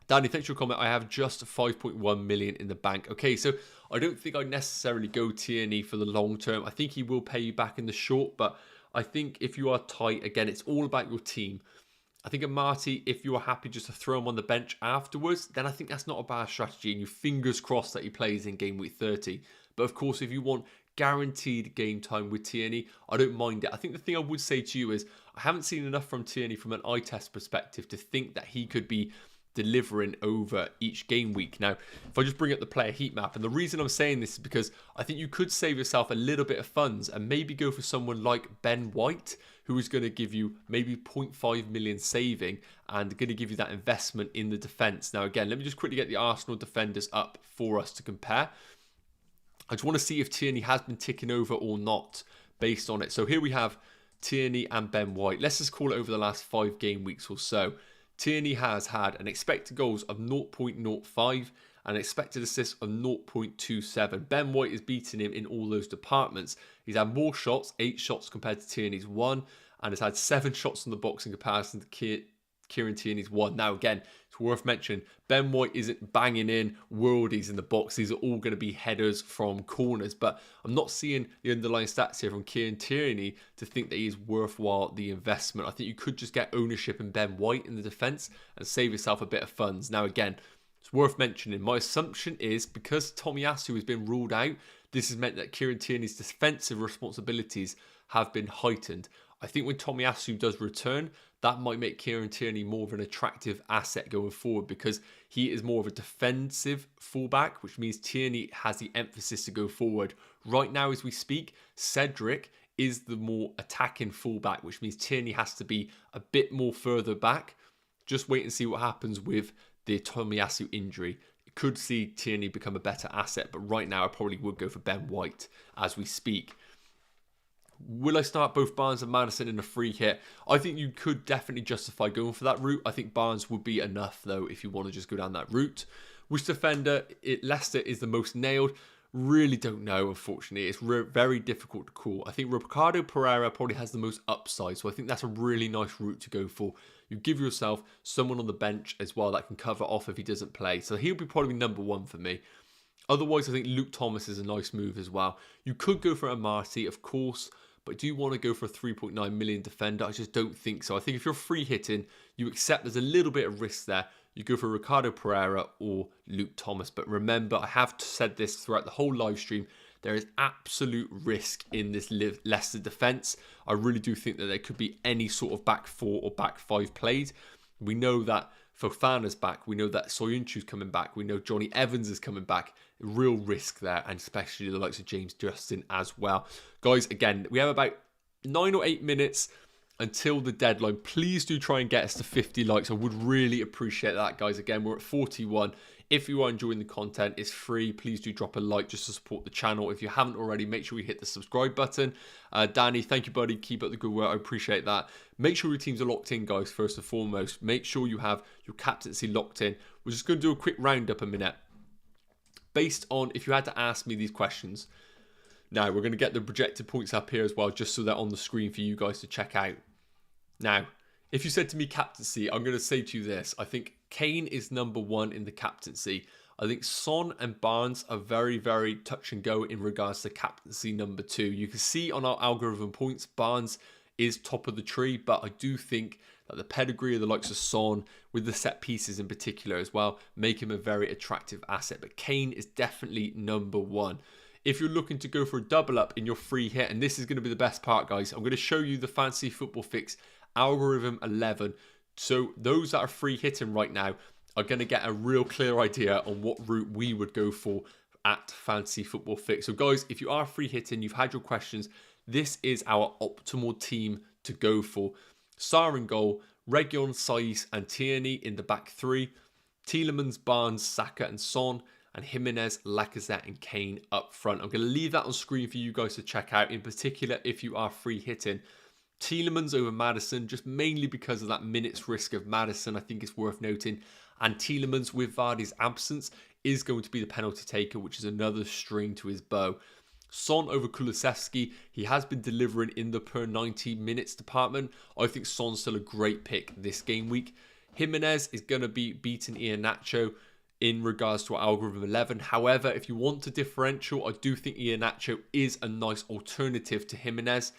A: Danny, thanks for your comment. I have just 5.1 million in the bank. Okay, so I don't think I'd necessarily go Tierney for the long term. I think he will pay you back in the short, but I think if you are tight, again, it's all about your team. I think Amati, if you are happy just to throw him on the bench afterwards, then I think that's not a bad strategy, and you fingers crossed that he plays in game week 30. But of course, if you want guaranteed game time with Tierney, I don't mind it. I think the thing I would say to you is I haven't seen enough from Tierney from an eye test perspective to think that he could be delivering over each game week. Now, if I just bring up the player heat map, and the reason I'm saying this is because I think you could save yourself a little bit of funds and maybe go for someone like Ben White, who is going to give you maybe 0.5 million saving and going to give you that investment in the defence. Now, again, let me just quickly get the Arsenal defenders up for us to compare. I just want to see if Tierney has been ticking over or not based on it. So here we have Tierney and Ben White. Let's just call it over the last 5 game weeks or so. Tierney has had an expected goals of 0.05 and an expected assists of 0.27. Ben White is beating him in all those departments. He's had more shots, 8 shots compared to Tierney's 1, and has had 7 shots on the box in comparison to Kieran Tierney's 1. Now, again, it's worth mentioning, Ben White isn't banging in worldies in the box. These are all going to be headers from corners, but I'm not seeing the underlying stats here from Kieran Tierney to think that he's worthwhile the investment. I think you could just get ownership in Ben White in the defence and save yourself a bit of funds. Now, again, it's worth mentioning, my assumption is because Tomiyasu has been ruled out, this has meant that Kieran Tierney's defensive responsibilities have been heightened. I think when Tomiyasu does return, that might make Kieran Tierney more of an attractive asset going forward because he is more of a defensive fullback, which means Tierney has the emphasis to go forward. Right now, as we speak, Cedric is the more attacking fullback, which means Tierney has to be a bit more further back. Just wait and see what happens with the Tomiyasu injury. It could see Tierney become a better asset, but right now I probably would go for Ben White as we speak. Will I start both Barnes and Maddison in a free hit? I think you could definitely justify going for that route. I think Barnes would be enough, though, if you want to just go down that route. Which defender Leicester is the most nailed? Really don't know, unfortunately. It's very difficult to call. I think Ricardo Pereira probably has the most upside, so I think that's a really nice route to go for. You give yourself someone on the bench as well that can cover off if he doesn't play. So he'll be probably number 1 for me. Otherwise, I think Luke Thomas is a nice move as well. You could go for Amati, of course, but do you want to go for a 3.9 million defender? I just don't think so. I think if you're free hitting, you accept there's a little bit of risk there. you go for Ricardo Pereira or Luke Thomas. But remember, I have said this throughout the whole live stream, there is absolute risk in this Leicester defence. I really do think that there could be any sort of back four or back five played. We know that Fofana's back. We know that Soyuncu's coming back. We know Johnny Evans is coming back. Real risk there, and especially the likes of James Justin as well. Guys, again, we have about 9 or 8 minutes until the deadline. Please do try and get us to 50 likes. I would really appreciate that, guys. Again, we're at 41. If you are enjoying the content, it's free. Please do drop a like just to support the channel. If you haven't already, make sure you hit the subscribe button. Danny, thank you, buddy. Keep up the good work. I appreciate that. Make sure your teams are locked in, guys, first and foremost. Make sure you have your captaincy locked in. We're just going to do a quick roundup a minute. Based on, if you had to ask me these questions. Now, we're going to get the projected points up here as well, just so they're on the screen for you guys to check out. Now, if you said to me captaincy, I'm going to say to you this. I think Kane is number 1 in the captaincy. I think Son and Barnes are very, very touch and go in regards to captaincy number 2. You can see on our algorithm points, Barnes is top of the tree, but I do think that the pedigree of the likes of Son, with the set pieces in particular as well, make him a very attractive asset. But Kane is definitely number 1. If you're looking to go for a double up in your free hit, and this is going to be the best part, guys, I'm going to show you the Fantasy Football Fix algorithm 11. So those that are free hitting right now are going to get a real clear idea on what route we would go for at Fantasy Football Fix. So guys, if you are free hitting, you've had your questions, this is our optimal team to go for. Sarr in goal, Reguilon, Saiss and Tierney in the back 3, Tielemans, Barnes, Saka and Son, and Jimenez, Lacazette and Kane up front. I'm going to leave that on screen for you guys to check out, in particular if you are free hitting. Tielemans over Maddison, just mainly because of that minutes risk of Maddison, I think it's worth noting. And Tielemans, with Vardy's absence, is going to be the penalty taker, which is another string to his bow. Son over Kulusevski, he has been delivering in the per 90 minutes department. I think Son's still a great pick this game week. Jimenez is going to be beating Nacho in regards to our algorithm 11. However, if you want a differential, I do think Nacho is a nice alternative to Jimenez.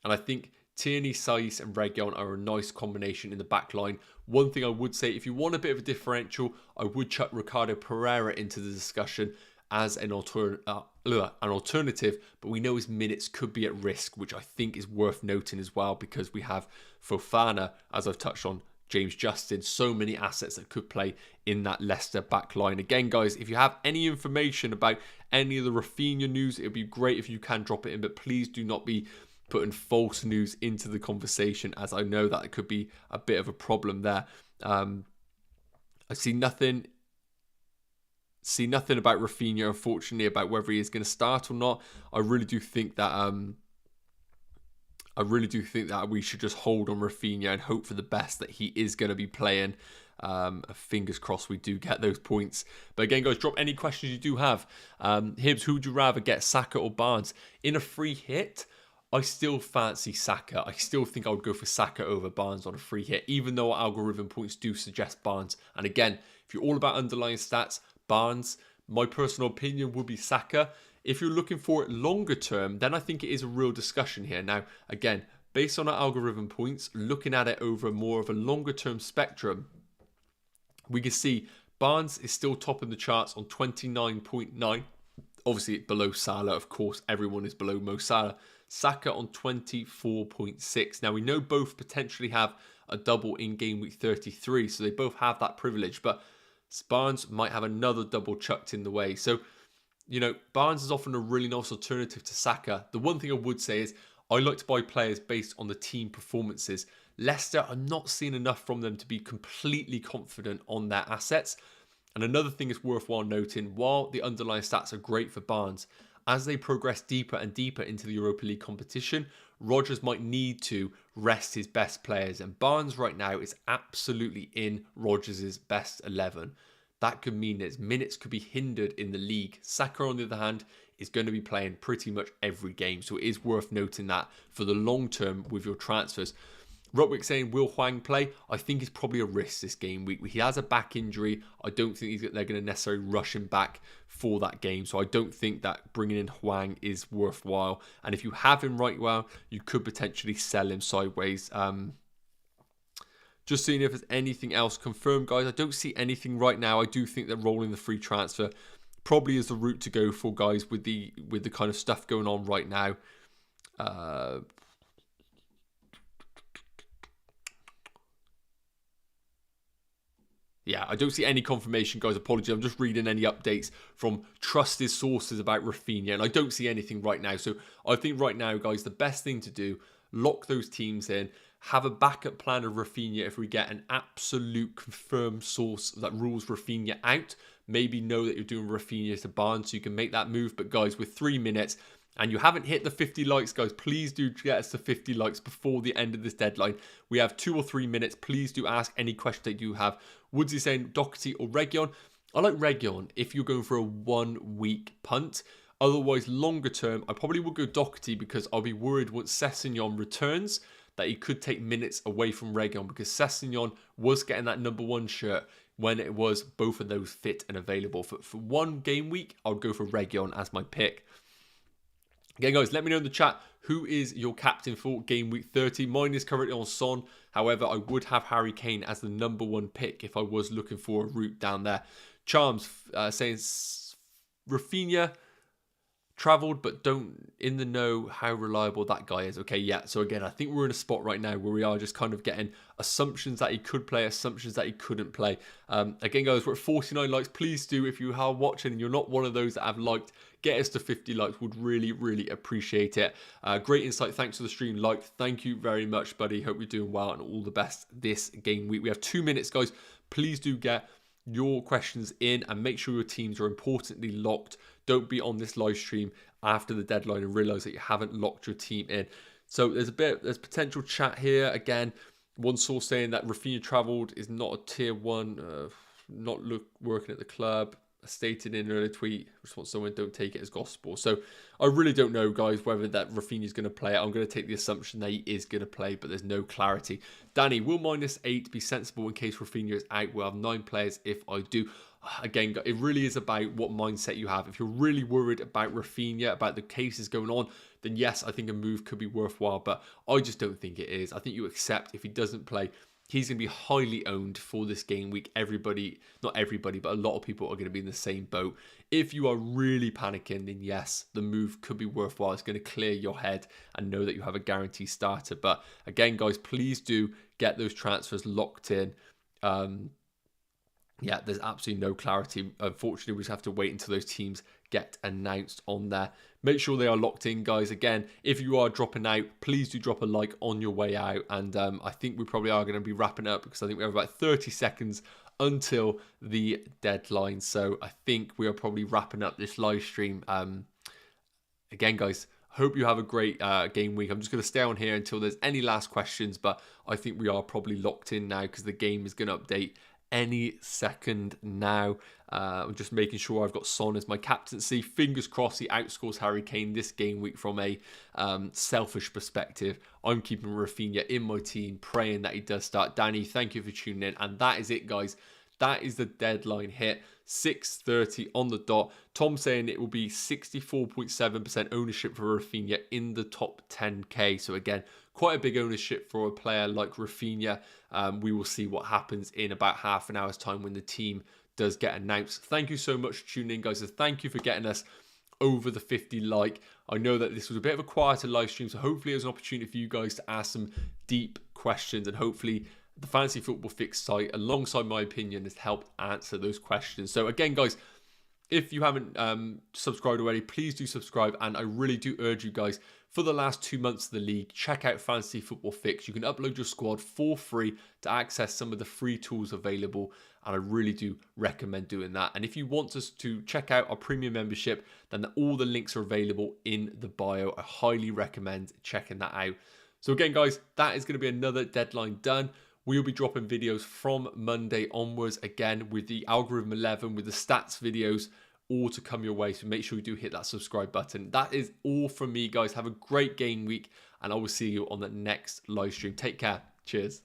A: And I think Tierney, Saiss and Reguilon are a nice combination in the back line. One thing I would say, if you want a bit of a differential, I would chuck Ricardo Pereira into the discussion as an alternative, but we know his minutes could be at risk, which I think is worth noting as well, because we have Fofana, as I've touched on, James Justin, so many assets that could play in that Leicester back line. Again, guys, if you have any information about any of the Rafinha news, it would be great if you can drop it in, but please do not be putting false news into the conversation, as I know that it could be a bit of a problem there. I see nothing about Rafinha, unfortunately, about whether he is going to start or not. I really do think that we should just hold on Rafinha and hope for the best that he is going to be playing. Fingers crossed we do get those points. But again, guys, drop any questions you do have. Hibbs, who would you rather get, Saka or Barnes? In a free hit, I still fancy Saka. I still think I would go for Saka over Barnes on a free hit, even though our algorithm points do suggest Barnes. And again, if you're all about underlying stats, Barnes, my personal opinion would be Saka. If you're looking for it longer term, then I think it is a real discussion here. Now, again, based on our algorithm points, looking at it over more of a longer term spectrum, we can see Barnes is still top in the charts on 29.9. Obviously below Salah, of course, everyone is below Mo Salah. Saka on 24.6. Now, we know both potentially have a double in game week 33, so they both have that privilege, but Barnes might have another double chucked in the way. So, you know, Barnes is often a really nice alternative to Saka. The one thing I would say is I like to buy players based on the team performances. Leicester, I'm not seeing enough from them to be completely confident on their assets. And another thing is worthwhile noting, while the underlying stats are great for Barnes, as they progress deeper and deeper into the Europa League competition, Rodgers might need to rest his best players. And Barnes right now is absolutely in Rodgers' best 11. That could mean that his minutes could be hindered in the league. Saka, on the other hand, is going to be playing pretty much every game. So it is worth noting that for the long term with your transfers. Rotwick saying, will Hwang play? I think it's probably a risk this game week. He has a back injury. I don't think they're going to necessarily rush him back for that game. So I don't think that bringing in Hwang is worthwhile. And if you have him right well, you could potentially sell him sideways. Just seeing if there's anything else confirmed, guys. I don't see anything right now. I do think that rolling the free transfer probably is the route to go for, guys, with the kind of stuff going on right now. Yeah, I don't see any confirmation, guys. Apologies. I'm just reading any updates from trusted sources about Rafinha, and I don't see anything right now. So I think right now, guys, the best thing to do, lock those teams in, have a backup plan of Rafinha if we get an absolute confirmed source that rules Rafinha out. Maybe know that you're doing Rafinha to Barnes so you can make that move. But guys, with 3 minutes and you haven't hit the 50 likes, guys, please do get us to 50 likes before the end of this deadline. We have 2 or 3 minutes. Please do ask any questions that you have. Woodsy saying Doherty or Reguilon. I like Reguilon if you're going for a 1 week punt. Otherwise, longer term, I probably will go Doherty because I'll be worried once Sessegnon returns that he could take minutes away from Reguilon, because Sessegnon was getting that #1 shirt when it was both of those fit and available. For 1 game week, I'll go for Reguilon as my pick. Again, guys, let me know in the chat who is your captain for game week 30. Mine is currently on Son. However, I would have Harry Kane as the #1 pick if I was looking for a route down there. Charms saying Rafinha travelled, but don't in the know how reliable that guy is. Okay, yeah. So again, I think we're in a spot right now where we are just kind of getting assumptions that he could play, assumptions that he couldn't play. Again, guys, we're at 49 likes. Please do, if you are watching and you're not one of those that have liked, get us to 50 likes. Would really, really appreciate it. Great insight. Thanks for the stream like. Thank you very much, buddy. Hope you're doing well and all the best this game week. We have 2 minutes, guys. Please do get your questions in and make sure your teams are importantly locked. Don't be on this live stream after the deadline and realize that you haven't locked your team in. So there's potential chat here. Again, one source saying that Rafinha travelled is not a tier 1, not working at the club. Stated in an earlier tweet, response someone, don't take it as gospel. So I really don't know, guys, whether that Rafinha is going to play. I'm going to take the assumption that he is going to play, but there's no clarity. Danny, will -8 be sensible in case Rafinha is out? We'll have 9 players if I do. Again, it really is about what mindset you have. If you're really worried about Rafinha, about the cases going on, then yes, I think a move could be worthwhile, but I just don't think it is. I think you accept if he doesn't play, he's going to be highly owned for this game week. Everybody, not everybody, but a lot of people are going to be in the same boat. If you are really panicking, then yes, the move could be worthwhile. It's going to clear your head and know that you have a guaranteed starter. But again, guys, please do get those transfers locked in. Yeah, there's absolutely no clarity. Unfortunately, we just have to wait until those teams get announced on there. Make sure they are locked in, guys. Again, if you are dropping out, please do drop a like on your way out. And I think we probably are going to be wrapping up because I think we have about 30 seconds until the deadline. So I think we are probably wrapping up this live stream. Again, guys, hope you have a great game week. I'm just going to stay on here until there's any last questions. But I think we are probably locked in now because the game is going to update any second now. I'm just making sure I've got Son as my captaincy. Fingers crossed he outscores Harry Kane this game week from a selfish perspective. I'm keeping Rafinha in my team, praying that he does start. Danny, thank you for tuning in. And that is it, guys. That is the deadline hit. 6:30 on the dot. Tom saying it will be 64.7% ownership for Rafinha in the top 10k. So again, quite a big ownership for a player like Rafinha. We will see what happens in about half an hour's time when the team does get announced. Thank you so much for tuning in, guys. So thank you for getting us over the 50 like. I know that this was a bit of a quieter live stream, so hopefully there's an opportunity for you guys to ask some deep questions, and hopefully the Fantasy Football Fix site, alongside my opinion, has helped answer those questions. So again, guys, if you haven't subscribed already, please do subscribe. And I really do urge you guys, for the last 2 months of the league, check out Fantasy Football Fix. You can upload your squad for free to access some of the free tools available. And I really do recommend doing that. And if you want us to check out our premium membership, then all the links are available in the bio. I highly recommend checking that out. So again, guys, that is going to be another deadline done. We'll be dropping videos from Monday onwards, again, with the algorithm 11, with the stats videos, all to come your way. So make sure you do hit that subscribe button. That is all from me, guys. Have a great game week, and I will see you on the next live stream. Take care. Cheers.